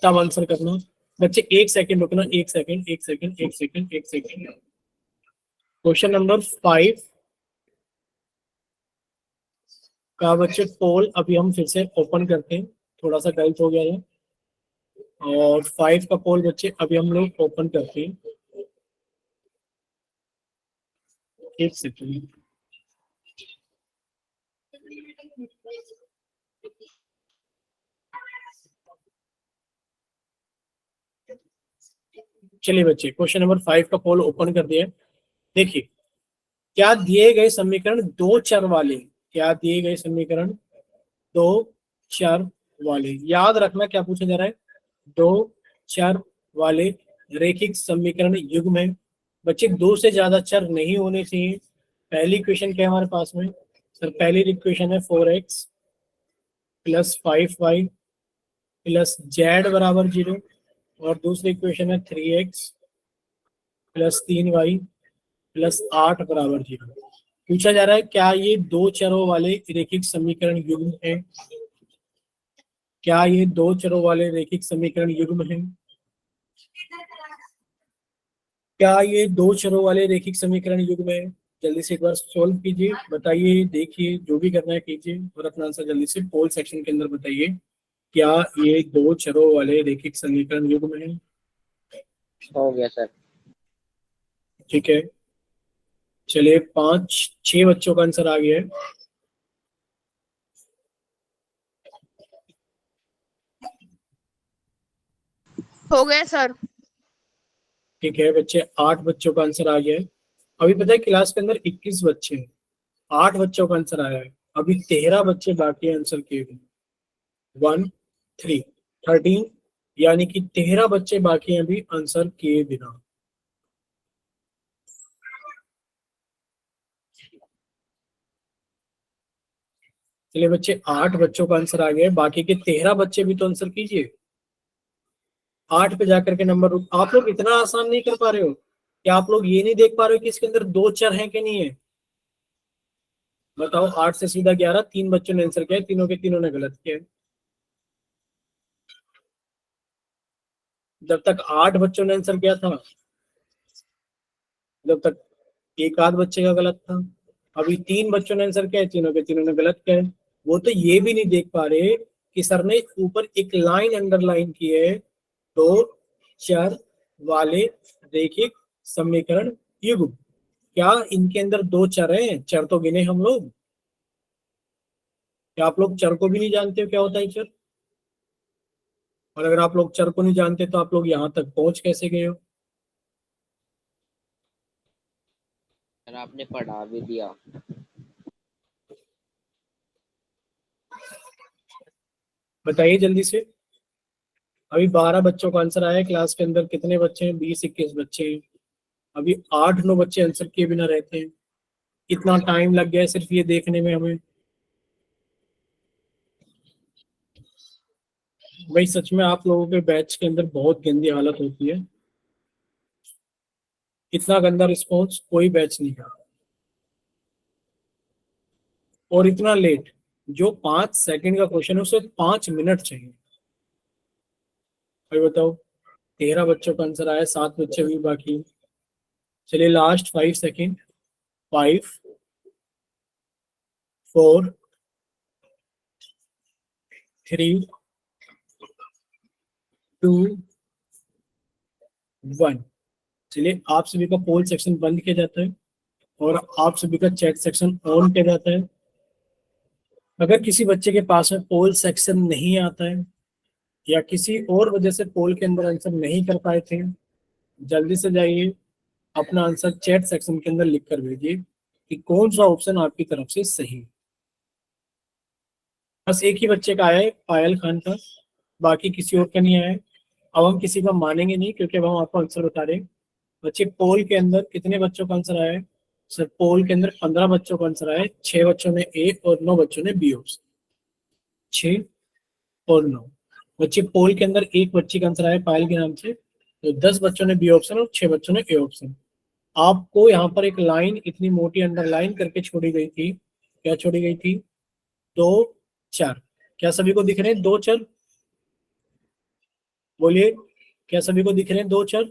[SPEAKER 1] तब आंसर करना। बच्चे एक सेकंड रुकना, एक सेकंड एक सेकंड एक सेकंड एक सेकंड। क्वेश्चन नंबर 5 का बच्चे पोल अभी हम फिर से ओपन करते हैं, थोड़ा सा गलत हो गया है। और 5 का पोल बच्चे अभी हम लोग ओपन करते हैं, एक सेकंड। चलिए बच्चे क्वेश्चन नंबर 5 का पोल ओपन कर दिया। देखिए क्या दिए गए समीकरण दो चर वाले, क्या दिए गए समीकरण दो चर वाले, याद रखना क्या पूछा जा रहा है, दो चर वाले रैखिक समीकरण युग्म है। बच्चे दो से ज्यादा चर नहीं होने चाहिए। पहली इक्वेशन क्या है हमारे पास में, सर पहली इक्वेशन है 4x plus 5y plus Z बराबर 0, और दूसरी इक्वेशन है 3x प्लस 3y प्लस 8 बराबर 0। पूछा जा रहा है क्या ये दो चरों वाले रैखिक समीकरण युग्म है, क्या ये दो चरों वाले रैखिक समीकरण युग्म है, क्या ये दो चरों वाले रैखिक समीकरण युग्म है। जल्दी से एक बार सॉल्व कीजिए, बताइए, देखिए, जो भी करना है कीजिए और अपना आंसर जल्दी से पोल सेक्शन के अंदर बताइए। क्या ये दो चरों वाले रैखिक समीकरण युग्म है?
[SPEAKER 2] हो गया सर।
[SPEAKER 1] ठीक है, चलिए 5-6 बच्चों का आंसर आ गया है।
[SPEAKER 4] हो गया सर।
[SPEAKER 1] ठीक है बच्चे, 8 बच्चों का आंसर आ गया है। अभी पता है क्लास के अंदर 21 बच्चे हैं, 8 बच्चों का आंसर आया है, अभी 13 बच्चे बाकी है आंसर किए हुए। 1 3 13, यानी कि 13 बच्चे बाकी हैं अभी आंसर किए बिना। चलिए बच्चे 8 बच्चों का आंसर आ गया है, बाकी के 13 बच्चे भी तो आंसर कीजिए। 8 पे जाकर के नंबर, आप लोग इतना आसान नहीं कर पा रहे हो कि आप लोग ये नहीं देख पा रहे हो कि इसके अंदर दो चर हैं कि नहीं है। बताओ, 8 से सीधा 11, 3 बच्चों ने आंसर किया है, तीनों के तीनों ने गलत किया है। जब तक 8 बच्चों ने आंसर किया था, जब तक एक आध बच्चे का गलत था। अभी 3 बच्चों ने आंसर किया है, तीनों के तीनों ने गलत किया है। वो तो ये भी नहीं देख पा रहे कि सर ने ऊपर एक लाइन अंडरलाइन की है, दो चर वाले रैखिक समीकरण युग्म। क्या इनके अंदर दो चर हैं? चर तो गिने हम लोग। क्या आप लोग चर को भी नहीं जानते हो क्या होता है चर? और अगर आप लोग चर को नहीं जानते तो आप लोग यहाँ तक पहुंच कैसे गए हो?
[SPEAKER 2] सर आपने पढ़ा भी दिया।
[SPEAKER 1] बताइए जल्दी से। अभी 12 बच्चों का आंसर आया है, क्लास के अंदर कितने बच्चे हैं? 20-21 बच्चे हैं। अभी 8-9 बच्चे आंसर किए बिना रहते हैं। कितना टाइम लग गया है सिर्फ ये देखने में हमें। भाई सच में आप लोगों के बैच के अंदर बहुत गंदी हालत होती है। इतना गंदा रिस्पॉन्स कोई बैच नहीं का, और इतना लेट। जो 5 सेकंड का क्वेश्चन है उसे 5 मिनट चाहिए। भाई बताओ, 13 बच्चों का आंसर आया, 7 बच्चे भी बाकी। चलिए लास्ट 5 सेकंड। 5, 4, 3, 2, 1। चलिए आप सभी का पोल सेक्शन बंद किया जाता है और आप सभी का चैट सेक्शन ऑन किया जाता है। अगर किसी बच्चे के पास में पोल सेक्शन नहीं आता है या किसी और वजह से पोल के अंदर आंसर नहीं कर पाए थे, जल्दी से जाइए अपना आंसर चैट सेक्शन के अंदर लिख कर भेजिए कि कौन सा ऑप्शन आपकी तरफ से सही है। बस एक ही बच्चे का आया है, पायल खान का, बाकी किसी और का नहीं आया है। अब हम किसी का मानेंगे नहीं क्योंकि अब हम आपको आंसर बता रहे हैं। बच्चे पोल के अंदर कितने बच्चों का आंसर आया है? सर पोल के अंदर 15 बच्चों का आंसर आया है। 6 बच्चों ने ए और 9 बच्चों ने बी ऑप्शन। 6 और 9 बच्चे पोल के अंदर, एक बच्ची का आंसर आया पायल के नाम से, तो 10 बच्चों ने बी ऑप्शन और 6 बच्चों ने ए ऑप्शन। आपको यहाँ पर एक लाइन इतनी मोटी अंडरलाइन करके छोड़ी गई थी। क्या छोड़ी गई थी? 2 4। क्या सभी को दिख रहे हैं 2 4? बोलिए, क्या सभी को दिख रहे हैं 2 4?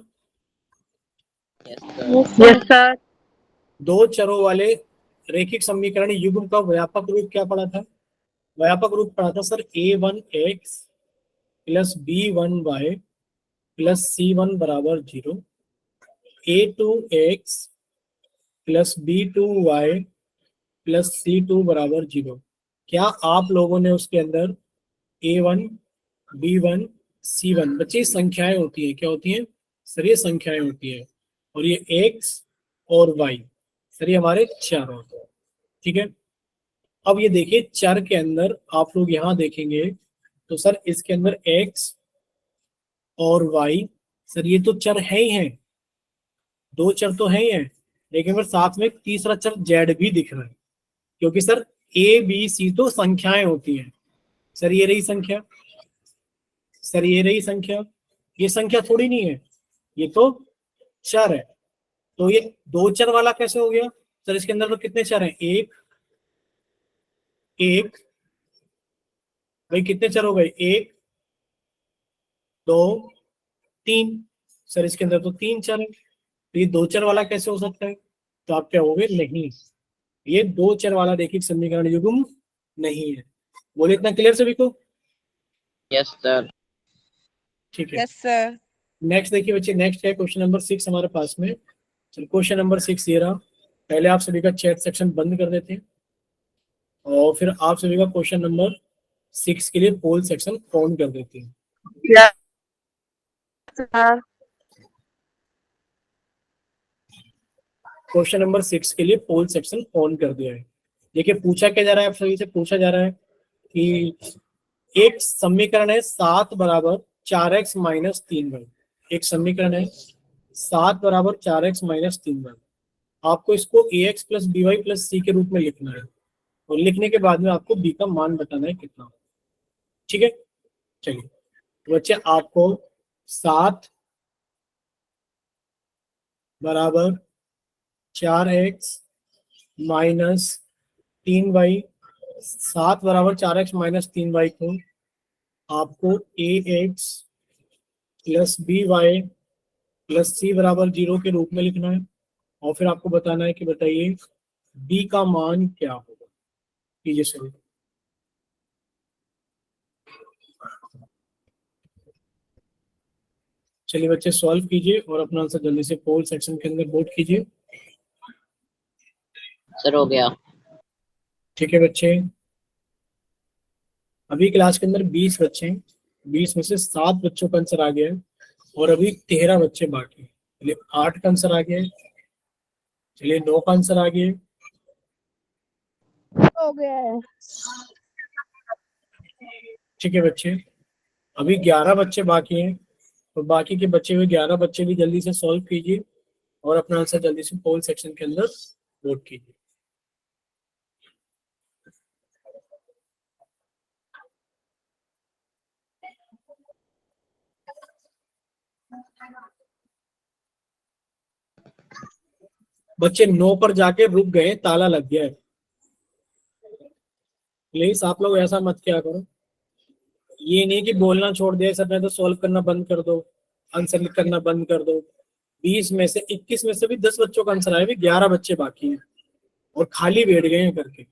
[SPEAKER 2] Yes sir.
[SPEAKER 4] Yes, sir.
[SPEAKER 1] 2 चरों वाले रैखिक समीकरण युग्म का व्यापक रूप क्या पड़ा था? व्यापक रूप पड़ा था sir a1x plus b1y plus c1 बराबर 0, a2x plus b2y plus c2 बराबर 0। क्या आप लोगों ने उसके अंदर a1 b1 c1, बच्चे संख्याएं होती है, क्या होती है सर? ये संख्याएं होती है, और ये x और y सर ये हमारे चर होते हैं। ठीक है, अब ये देखिए चर के अंदर आप लोग यहाँ देखेंगे तो सर इसके अंदर x और y, सर ये तो चर है ही है, 2 चर तो है ही है, लेकिन फिर साथ में एक तीसरा चर z भी दिख रहा है, क्योंकि सर a b c तो संख्याएं होती हैं। सर ये रही संख्या, सर ये रही संख्या, ये संख्या थोड़ी नहीं है, ये तो चर है। तो ये 2 चर वाला कैसे हो गया? सर इसके अंदर तो कितने चर हैं? एक एक, भाई कितने चर हो गए? 1 2 3। सर इसके अंदर तो 3 चर है, तो ये 2 चर वाला कैसे हो सकता है? तो आप क्या होगे? नहीं, ये 2 चर वाला रैखिक समीकरण युग्म नहीं है। बोले इतना क्लियर सभी को?
[SPEAKER 2] Yes sir.
[SPEAKER 1] ठीक है,
[SPEAKER 4] Yes, sir.
[SPEAKER 1] नेक्स्ट देखिए बच्चे, नेक्स्ट है क्वेश्चन नंबर 6 हमारे पास में। चलो क्वेश्चन नंबर 6 ये रहा। पहले आप सभी का चैट सेक्शन बंद कर देते हैं और फिर आप सभी का क्वेश्चन नंबर 6 के लिए पोल सेक्शन ऑन कर देते हैं।
[SPEAKER 4] Yes, sir.
[SPEAKER 1] क्वेश्चन नंबर 6 के लिए पोल सेक्शन ऑन कर दिया है। देखिए पूछा क्या जा रहा है, आप सभी से पूछा जा रहा है कि एक समीकरण है 7 बराबर 4x माइनस 3y। एक समीकरण है 7 बराबर 4x माइनस 3y। आपको इसको ax plus B Y plus C के रूप में लिखना है, और लिखने के बाद में आपको b का मान बताना है कितना। ठीक है, चलिए तो बच्चे आपको 7 बराबर 4x माइनस 3y, 7 बराबर 4x माइनस 3y को आपको ax plus B Y plus C बराबर 0 के रूप में लिखना है, और फिर आपको बताना है कि बताइए b का मान क्या होगा। कीजिए सॉल्व। चलिए बच्चे सॉल्व कीजिए और अपना आंसर जल्दी से पोल सेक्शन के अंदर वोट कीजिए।
[SPEAKER 2] सर हो गया।
[SPEAKER 1] ठीक है बच्चे, अभी क्लास के अंदर 20 बच्चे हैं, 20 में से 7 बच्चों का आंसर आ गया है और अभी 13 बच्चे बाकी हैं। चलिए 8 का आंसर आ गया है, चलिए 9 का आंसर आ गया है,
[SPEAKER 4] हो गया है।
[SPEAKER 1] ठीक है बच्चे, अभी 11 बच्चे बाकी हैं, तो बाकी के बचे हुए 11 बच्चे भी जल्दी से सॉल्व कीजिए और अपना आंसर जल्दी से पोल सेक्शन के अंदर वोट कीजिए। बच्चे 9 पर जाके रुक गए, ताला लग गया है। प्लीज आप लोग ऐसा मत क्या करो। ये नहीं कि बोलना छोड़ दिया सर ने तो सॉल्व करना बंद कर दो, आंसर करना बंद कर दो। 20 में से 21 में से भी 10 बच्चों का आंसर आया, भी 11 बच्चे बाकी हैं और खाली बैठ गए हैं करके।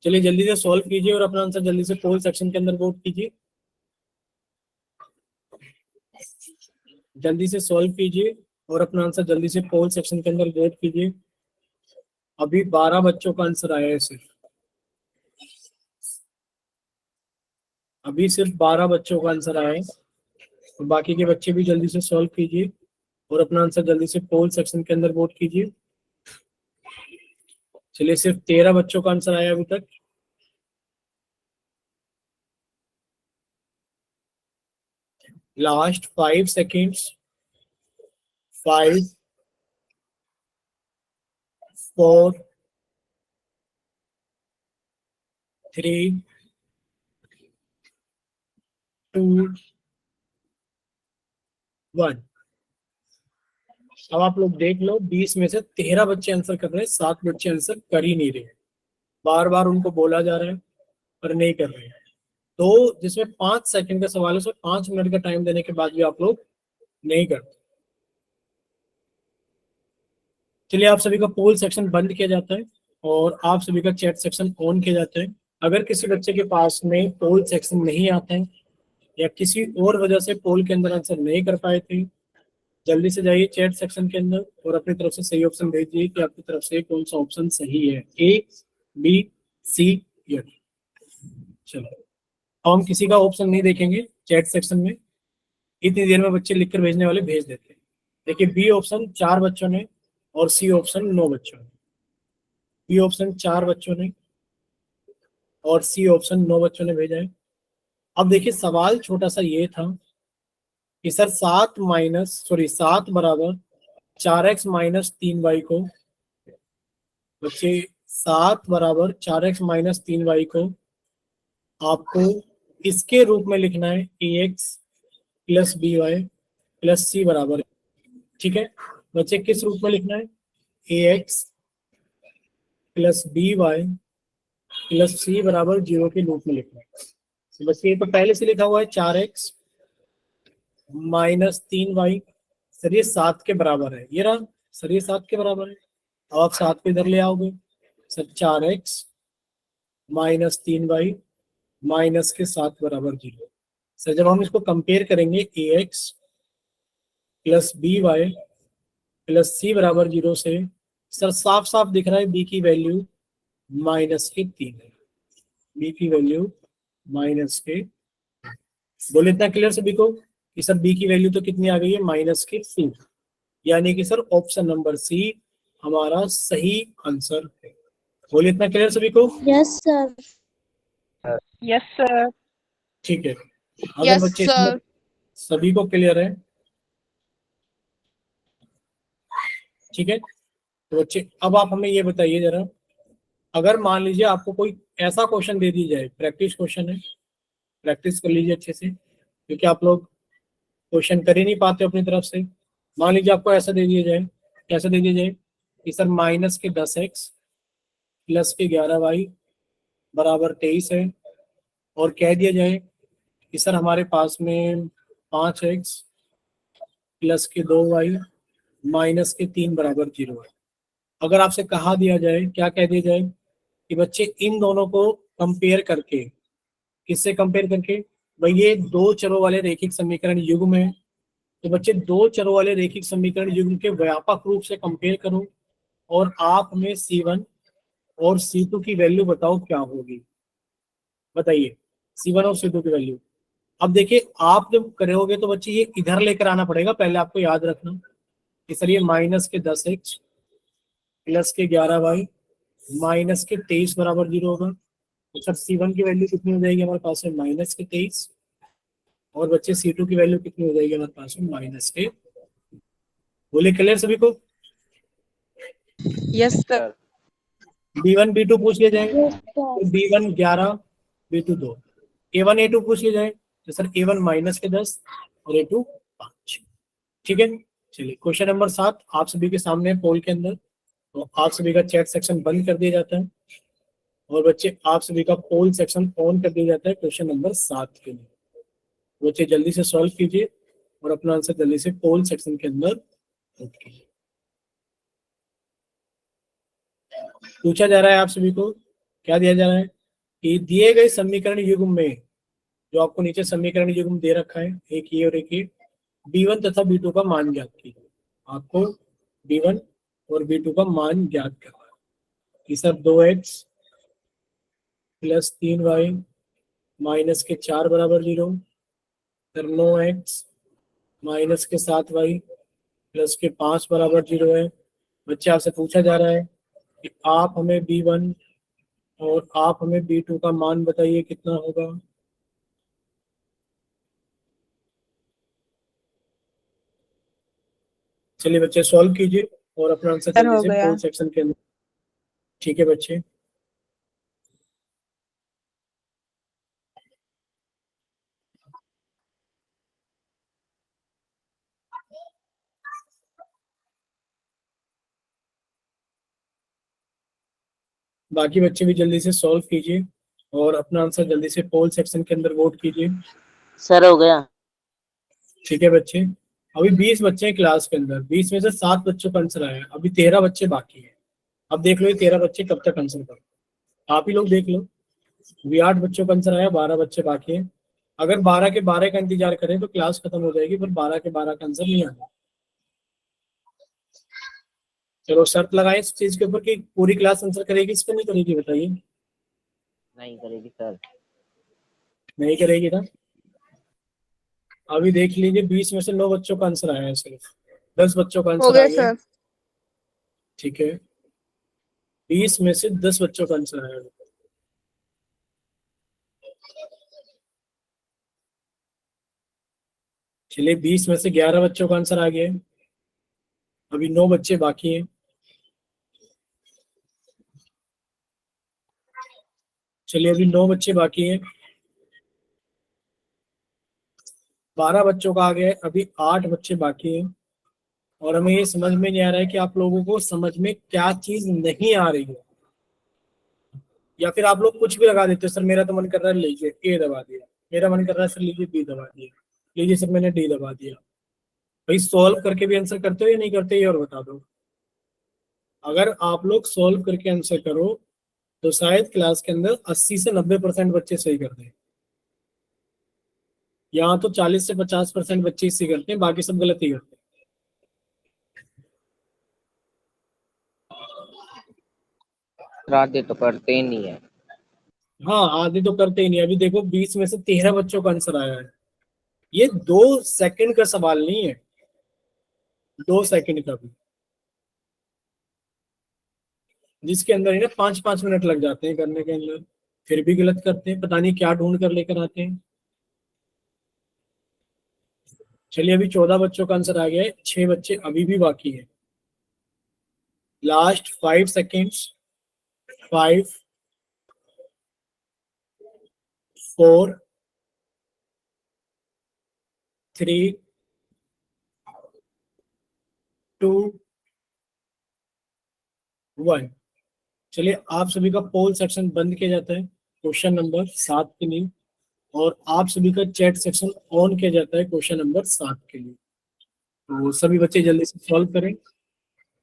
[SPEAKER 1] चलिए जल्दी से सॉल्व कीजिए और अपना आंसर जल्दी से पोल सेक्शन के अंदर वोट कीजिए। जल्दी से सॉल्व कीजिए और अपना आंसर जल्दी से पोल सेक्शन के अंदर वोट कीजिए। अभी 12 बच्चों का आंसर आया है सिर्फ, अभी सिर्फ 12 बच्चों का आंसर आया है। और बाकी के बच्चे भी जल्दी से सॉल्व कीजिए और अपना आंसर जल्दी से पोल सेक्शन के अंदर वोट कीजिए। चलिए सिर्फ 13 बच्चों का आंसर आया अभी तक। Last 5 seconds. 5 4 3 2 1। अब आप लोग देख लो, 20 में से 13 बच्चे आंसर कर रहे हैं, 7 बच्चे आंसर कर ही नहीं रहे। बार बार उनको बोला जा रहा है पर नहीं कर रहे हैं। तो जिसमें 5 सेकंड का सवाल है उसमें 5 मिनट का टाइम देने के बाद भी आप लोग नहीं करते। चलिए आप सभी का पोल सेक्शन बंद किया जाता है और आप सभी का चैट सेक्शन ऑन किया जाता है। अगर किसी बच्चे के पास में पोल सेक्शन नहीं आता है या किसी और वजह से पोल के अंदर आंसर नहीं कर पाए थे, जल्दी से जाइए चैट सेक्शन के अंदर और अपनी तरफ से सही ऑप्शन भेज दीजिए कि आपकी तरफ से कौन सा ऑप्शन सही है, ए, बी, सी या डी। चलो हम किसी का ऑप्शन नहीं देखेंगे चैट सेक्शन में, इतनी देर में बच्चे लिखकर भेजने वाले भेज देते हैं। देखिए बी ऑप्शन 4 बच्चों ने और सी ऑप्शन 9 बच्चों ने। बी ऑप्शन 4 बच्चों ने और सी ऑप्शन 9 बच्चों ने भेजा है। अब देखिए सवाल छोटा सा ये था कि सर 7 बराबर 4x माइनस 3y को, बच्चे 7 बराबर 4x माइनस 3y को आपको इसके रूप में लिखना है, ax plus by plus c बराबर, ठीक है बच्चे किस रूप में लिखना है, ax plus by plus c बराबर 0 के रूप में लिखना है। बच्चे ये तो पहले से लिखा हुआ है 4x माइनस 3y, सर ये 7 के बराबर है, ये रहा सर ये 7 के बराबर है। अब आप 7 को इधर ले आओगे sir, 4x minus 3y minus के 7 बराबर 0। सर जब हम इसको कंपेयर करेंगे ax plus by plus c बराबर 0 से, सर साफ साफ दिख रहा है b की वैल्यू माइनस के 3 है, b की वैल्यू माइनस के, बोले इतना क्लियर सभी को कि सर b की वैल्यू तो कितनी आ गई है, माइनस के 3, यानी कि सर ऑप्शन नंबर सी हमारा सही आंसर है। बोले इतना क्लियर सभी को?
[SPEAKER 4] Yes sir. Yes sir.
[SPEAKER 1] ठीक है, अगर बच्चे इसमें सभी को क्लियर है, ठीक है तो बच्चे अब आप हमें ये बताइए जरा, अगर मान लीजिए आपको कोई ऐसा क्वेश्चन दे दी जाए, प्रैक्टिस क्वेश्चन है, प्रैक्टिस कर लीजिए अच्छे से क्योंकि आप लोग क्वेश्चन कर ही नहीं पाते अपनी तरफ से। मान लीजिए आपको ऐसा दे दिया जाए, कैसा दे दिया जाए कि सर माइनस के 10x प्लस के 11y बराबर 23 है और कह दिया जाए कि सर हमारे पास में 5x प्लस के 2y माइनस के 3 बराबर 0 है। अगर आपसे कहा दिया जाए, क्या कह दिया जाए कि बच्चे इन दोनों को कंपेयर करके, किससे कंपेयर करके, भाई ये 2 चरों वाले रैखिक समीकरण युग्म है, तो बच्चे 2 चरों वाले रैखिक समीकरण युग्म के व्यापक रूप से कंपेयर करो और आप में C1 और C2 की वैल्यू बताओ क्या होगी। बताइए C1 और C2 की वैल्यू। अब देखिए आप जब करोगे तो बच्चे ये इधर लेकर आना पड़ेगा, पहले आपको याद रखना कि सर ये माइनस के 10x प्लस के 11y माइनस के 23 बराबर 0 होगा। तो सर C1 की वैल्यू कितनी हो जाएगी हमारे पास में, माइनस के 23, और बच्चे C2 की वैल्यू कितनी हो जाएगी हमारे पास में, माइनस के। बोले क्लियर सभी को?
[SPEAKER 4] Yes sir.
[SPEAKER 1] B1 B2 पूछ लिया जाए तो B1 11 B2 2, A1 A2 पूछ लिया जाए तो सर A1 माइनस के 10 और A2 5, ठीक है। चलिए क्वेश्चन नंबर 7 आप सभी के सामने पोल के अंदर, तो आप सभी का चैट सेक्शन बंद कर दिया जाता है और बच्चे आप सभी का पोल सेक्शन ऑन कर दिया जाता है क्वेश्चन नंबर 7 के लिए। बच्चे जल्दी से सॉल्व कीजिए और अपना आंसर जल्दी से पोल सेक्शन के अंदर टाइप कीजिए। पूछा जा रहा है आप सभी को, क्या दिया जा रहा है कि दिए गए समीकरण युग्म में, जो आपको नीचे समीकरण युग्म दे रखा है, एक ये और एक ये, b1 तथा b2 का मान ज्ञात कीजिए। आपको b1 और b2 का मान ज्ञात करना है कि sir 2x plus 3y minus के 4 बराबर 0, फिर 9x माइनस के 7y प्लस के 5 बराबर 0 है। बच्चे आपसे पूछा जा रहा है कि आप हमें b1 और आप हमें b2 का मान बताइए कितना होगा। चलिए बच्चे सॉल्व कीजिए और अपना आंसर
[SPEAKER 4] सर,
[SPEAKER 1] जल्दी
[SPEAKER 4] हो
[SPEAKER 1] से
[SPEAKER 4] गया।
[SPEAKER 1] पोल सेक्शन के अंदर। ठीक है बच्चे, बाकी बच्चे भी जल्दी से सॉल्व कीजिए और अपना आंसर जल्दी से पोल सेक्शन के अंदर वोट कीजिए।
[SPEAKER 2] सर हो गया।
[SPEAKER 1] ठीक है बच्चे, अभी 20 बच्चे हैं क्लास के अंदर, 20 में से 7 बच्चों का आंसर आया है, अभी 13 बच्चे बाकी हैं। अब देख लो ये 13 बच्चे कब तक आंसर कर, आप ही लोग देख लो। अभी 8 बच्चों का आंसर आया, 12 बच्चे बाकी हैं। अगर 12 के 12 का इंतजार करें तो क्लास खत्म हो जाएगी, पर 12 के 12 का आंसर नहीं आया। चलो शर्त लगाए इस चीज के ऊपर कि पूरी क्लास आंसर करेगी, इसको नहीं करेगी बताइए।
[SPEAKER 2] नहीं करेगी सर।
[SPEAKER 1] नहीं करेगी ना। अभी देख लीजिए 20 में से 9 बच्चों का आंसर आया है, सिर्फ 10 बच्चों का
[SPEAKER 4] हो
[SPEAKER 1] आंसर आ
[SPEAKER 4] गया
[SPEAKER 1] गया।
[SPEAKER 4] सर।
[SPEAKER 1] ठीक है, 20 में से 10 बच्चों का आंसर आया है। चलिए 20 में से 11 बच्चों का आंसर आ गया है, अभी 9 बच्चे बाकी हैं। चलिए अभी 9 बच्चे बाकी हैं, 12 बच्चों का आ गया है, अभी 8 बच्चे बाकी हैं। और हमें ये समझ में नहीं आ रहा है कि आप लोगों को समझ में क्या चीज नहीं आ रही है, या फिर आप लोग कुछ भी लगा देते हो। सर मेरा तो मन कर रहा है लीजिए ए दबा दिया, मेरा मन कर रहा है सर लीजिए बी दबा दिया, लीजिए सर मैंने डी दबा दिया। भाई सॉल्व करके भी आंसर करते हो या नहीं करते, ये और बता दो। अगर आप लोग सॉल्व करके आंसर करो तो शायद क्लास के अंदर 80 से 90% बच्चे सही कर दें। यहाँ तो 40 से 50% बच्चे सही करते हैं, बाकी सब गलत ही करते हैं।
[SPEAKER 2] आधे तो करते ही नहीं है।
[SPEAKER 1] हाँ आधे तो करते ही नहीं। अभी देखो 20 में से 13 बच्चों का आंसर आया है। ये 2 सेकंड का सवाल नहीं है, 2 सेकंड का भी, जिसके अंदर ही ना 5-5 मिनट लग जाते हैं करने के अंदर, फिर भी गलत करते हैं, पता नहीं क्या ढूंढ कर लेकर आते हैं। चलिए अभी 14 बच्चों का आंसर आ गया है, 6 बच्चे अभी भी बाकी है। Last 5 seconds, 5 4 3 2 1। चलिए आप सभी का पोल सेक्शन बंद किया जाता है क्वेश्चन नंबर 7 के लिए, और आप सभी का चैट सेक्शन ऑन किया जाता है क्वेश्चन नंबर 7 के लिए। तो सभी बच्चे जल्दी से सॉल्व करें।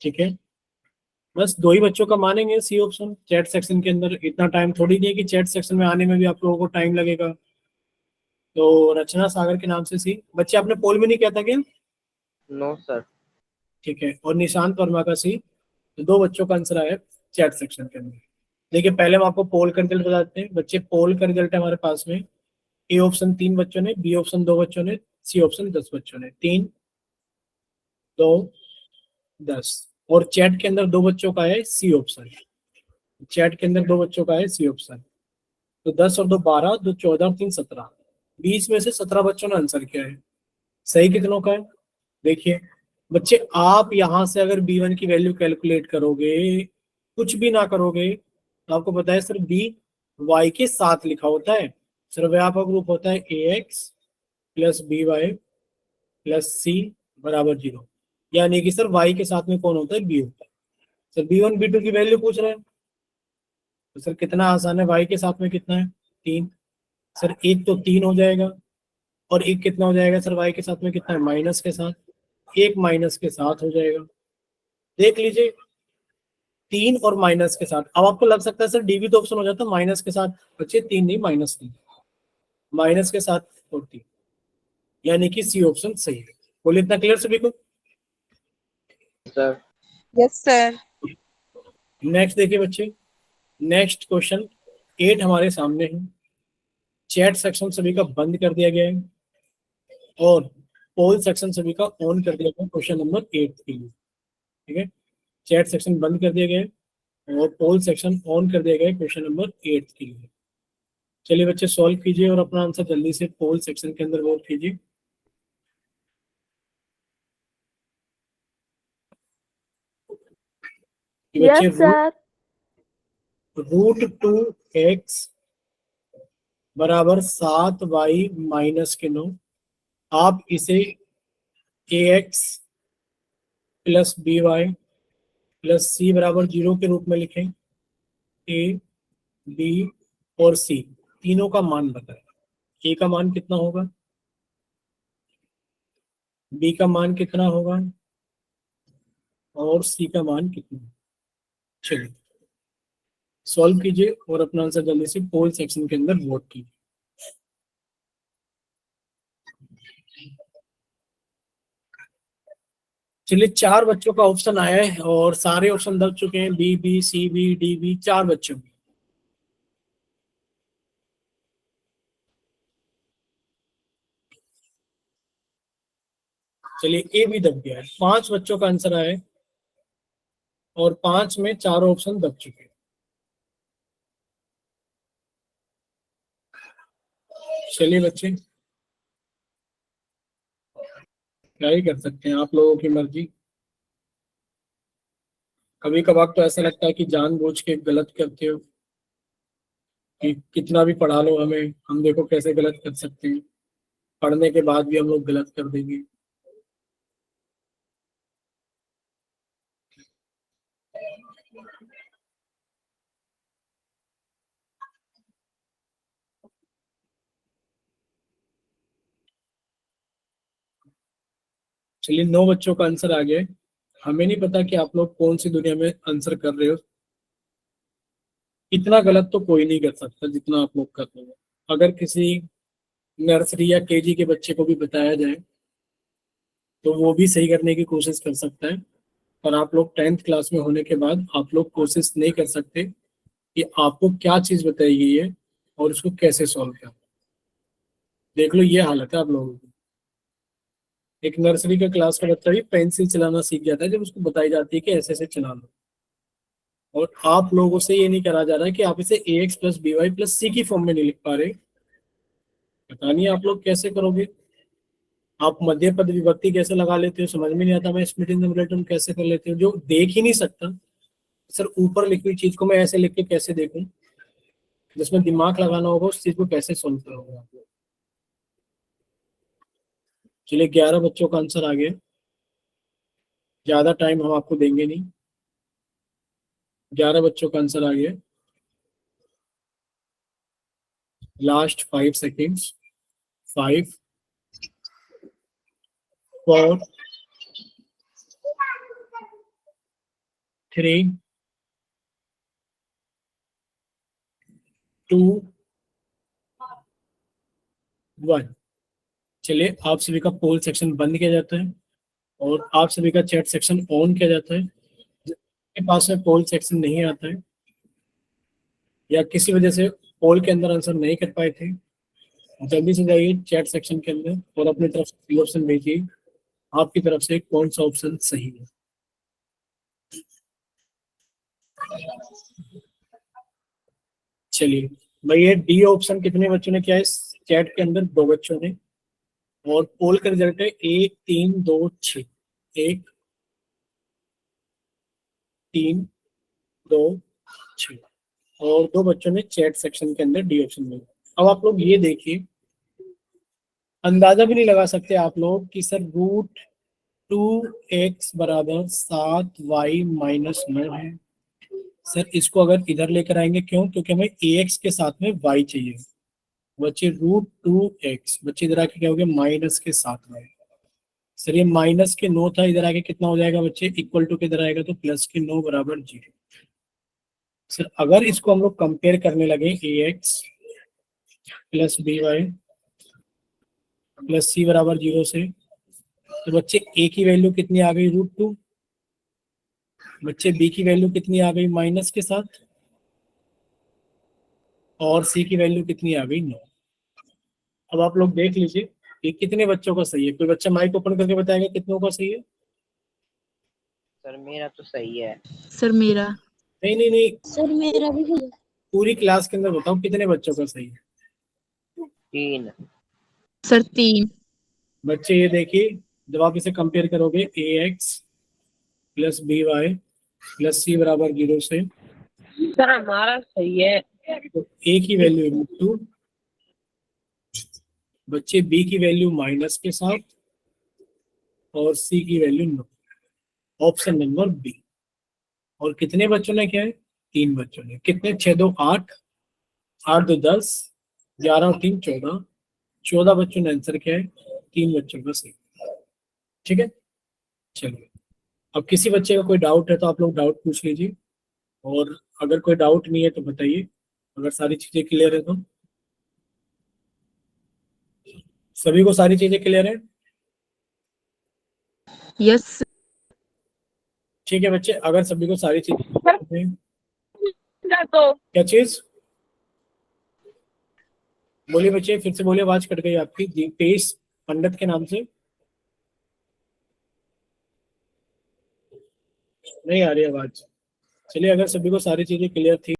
[SPEAKER 1] ठीक है, बस 2 ही बच्चों का मानेंगे सी ऑप्शन चैट सेक्शन के अंदर। इतना टाइम थोड़ी नहीं है कि चैट सेक्शन में आने में भी आप लोगों को टाइम लगेगा। तो रचना सागर के नाम से सी बच्चे, आपने पोल में नहीं किया था क्या?
[SPEAKER 2] No sir.
[SPEAKER 1] ठीक है, और निशांत वर्मा का सी। तो 2 बच्चों का आंसर आया चैट सेक्शन के अंदर। देखिए पहले हम आपको पोल का रिजल्ट बताते हैं बच्चे। पोल का रिजल्ट है हमारे पास में, ए ऑप्शन 3 बच्चों ने, बी ऑप्शन 2 बच्चों ने, सी ऑप्शन 10 बच्चों ने। 3 2 10। और चैट के अंदर 2 बच्चों का है सी ऑप्शन, चैट के अंदर 2 बच्चों का है सी ऑप्शन। तो 10 और 2 12, 2 14 और 3 17। 20 में से 17 बच्चों ने आंसर किया है। सही कितनों का है देखिए बच्चे, आप यहां से अगर b1 की वैल्यू कैलकुलेट करोगे, कुछ भी ना करोगे, तो आपको पता है सर बी वाई के साथ लिखा होता है। सर्वव्यापक रूप होता है ax plus B Y plus C बराबर 0। यानी कि सर y के साथ में कौन होता है, b होता है। सर b1 b2 की वैल्यू पूछ रहे हैं, तो सर कितना आसान है, y के साथ में कितना है 3, सर एक तो 3 हो जाएगा और एक कितना हो जाएगा सर y के साथ में कितना है, माइनस के साथ, एक माइनस के साथ हो जाएगा। देख लीजिए 3 और माइनस के साथ। अब आपको लग सकता है सर डी भी तो ऑप्शन हो जाता है माइनस के साथ, बच्चे 3 नहीं -3, माइनस के साथ 40, यानी कि सी ऑप्शन सही है। बोले इतना क्लियर सभी को?
[SPEAKER 2] सर।
[SPEAKER 4] Yes, sir.
[SPEAKER 1] नेक्स्ट देखिए बच्चे, नेक्स्ट क्वेश्चन 8 हमारे सामने है। चैट सेक्शन सभी का बंद कर दिया गया है और पोल सेक्शन सभी का ऑन कर दिया गया क्वेश्चन नंबर 8 के लिए। ठीक है, चैट सेक्शन बंद कर दिया गया है और पोल सेक्शन ऑन कर दिया गया है क्वेश्चन नंबर 8 के लिए। चलिए बच्चे सॉल्व कीजिए और अपना आंसर जल्दी से पोल सेक्शन के अंदर वोट कीजिए। बच्चे
[SPEAKER 4] Yes, sir.
[SPEAKER 1] √2x बराबर 7y-9, आप इसे ax plus by plus c बराबर 0 के रूप में लिखें। a, b और c तीनों का मान बताएं। a का मान कितना होगा, b का मान कितना होगा और c का मान कितना होगा। चलिए सॉल्व कीजिए और अपना आंसर जल्दी से पोल सेक्शन के अंदर वोट कीजिए। चलिए 4 बच्चों का ऑप्शन आया है और सारे ऑप्शन दब चुके हैं, B B C B D B, 4 बच्चों। चलिए ए भी दब गया है, 5 बच्चों का आंसर आया है और 5 में 4 ऑप्शन दब चुके हैं। चलिए बच्चे क्या ही कर सकते हैं, आप लोगों की मर्जी। कभी कभार तो ऐसा लगता है कि जानबूझ के गलत करते हो, कि कितना भी पढ़ा लो हमें, हम देखो कैसे गलत कर सकते हैं, पढ़ने के बाद भी हम लोग गलत कर देंगे। चलिए 9 बच्चों का आंसर आ गया है। हमें नहीं पता कि आप लोग कौन सी दुनिया में आंसर कर रहे हो, इतना गलत तो कोई नहीं कर सकता जितना आप लोग कर रहे हो। अगर किसी नर्सरी या केजी के बच्चे को भी बताया जाए तो वो भी सही करने की कोशिश कर सकता है, पर आप लोग 10th क्लास में होने के बाद आप लोग कोशिश नहीं कर सकते कि आपको क्या चीज बताई गई है और उसको कैसे सॉल्व करना। देख लो ये हालत है आप लोगों की। एक नर्सरी का क्लास का बच्चा भी पेंसिल चलाना सीख जाता है जब उसको बताई जाती है कि ऐसे ऐसे चला लो, और आप लोगों से ये नहीं करा जा रहा है कि आप इसे ax plus B Y plus C की फॉर्म में नहीं लिख पा रहे। पता नहीं आप लोग कैसे करोगे, आप मध्य पद विभक्ति कैसे लगा लेते हो समझ में नहीं आता। मैं स्प्लिटिंग द मिडल टर्म कैसे कर लेते हो, जो देख ही नहीं सकता। सर ऊपर लिखी हुई चीज को मैं ऐसे लिख के कैसे देखूं, जिसमें दिमाग लगाना होगा उस चीज को कैसे सोल्व करोगे आप लोग। चलिए 11 बच्चों का आंसर आ गया, ज्यादा टाइम हम आपको देंगे नहीं। 11 बच्चों का आंसर आ गया, लास्ट 5 सेकेंड्स, 5 4 3 2 1। चलिए आप सभी का पोल सेक्शन बंद किया जाता है और आप सभी का चैट सेक्शन ऑन किया जाता है। जिसके पास में पोल सेक्शन नहीं आता है या किसी वजह से पोल के अंदर आंसर नहीं कर पाए थे, जल्दी से जाइए चैट सेक्शन के अंदर और अपनी तरफ से ऑप्शन भेजिए, आपकी तरफ से कौन सा ऑप्शन सही है। चलिए भाई ये डी ऑप्शन कितने बच्चों ने किया है इस चैट के अंदर, 2 बच्चों ने, और पोल का रिजल्ट है 1 3 2 6, 1 3 2 6, और 2 बच्चों ने चैट सेक्शन के अंदर डी ऑप्शन में। अब आप लोग ये देखिए, अंदाजा भी नहीं लगा सकते आप लोग कि सर 2x बराबर 7y माइनस 9 है। सर इसको अगर इधर लेकर आएंगे, क्यों? क्योंकि हमें ax के साथ में y चाहिए। बच्चे √2x, बच्चे इधर आके क्या हो गया? माइनस के 7y। सर ये माइनस के 9 था, इधर आके कितना हो जाएगा बच्चे? इक्वल टू के इधर आएगा तो प्लस के 9 बराबर 0। सर अगर इसको हम लोग कंपेयर करने लगे ax plus by plus c बराबर 0 से, तो बच्चे a की वैल्यू कितनी आ गई? √2। बच्चे b की वैल्यू कितनी आ गई? माइनस के साथ। और c की वैल्यू कितनी आ गई? 9। अब आप लोग देख लीजिए कि कितने बच्चों का सही है। कोई बच्चा माइक ओपन करके बताएगा कितनों का सही है?
[SPEAKER 2] सर मेरा तो सही है।
[SPEAKER 5] सर मेरा।
[SPEAKER 1] नहीं नहीं नहीं,
[SPEAKER 4] सर मेरा भी सही है।
[SPEAKER 1] पूरी क्लास के अंदर बताओ कितने बच्चों का सही है?
[SPEAKER 2] 3।
[SPEAKER 5] सर 3।
[SPEAKER 1] बच्चे ये देखिए, जब आप इसे कंपेयर करोगे ax plus by plus c बराबर 0 से,
[SPEAKER 2] सर हमारा सही है।
[SPEAKER 1] तो a की वैल्यू √2, बच्चे b की वैल्यू माइनस के साथ, और c की वैल्यू 9। Option number B. और कितने बच्चों ने क्या है? 3 बच्चों ने। कितने? 6 2 8, 8 2 10, 11 और 3 14। 14 बच्चों ने आंसर किया है, 3 बच्चों का सही। ठीक है, चलिए। अब किसी बच्चे का कोई डाउट है तो आप लोग डाउट पूछ लीजिए, और अगर कोई डाउट नहीं है तो बताइए। अगर सारी चीजें क्लियर है तो सभी को सारी चीजें क्लियर है?
[SPEAKER 5] यस।
[SPEAKER 1] ठीक है बच्चे, अगर सभी को सारी चीजें
[SPEAKER 4] तो
[SPEAKER 1] क्या चीज बोलिए बच्चे? फिर से बोलिए, आवाज कट गई आपकी। दीपेश पंडित के नाम से नहीं आ रही आवाज। चलिए, अगर सभी को सारी चीजें क्लियर थी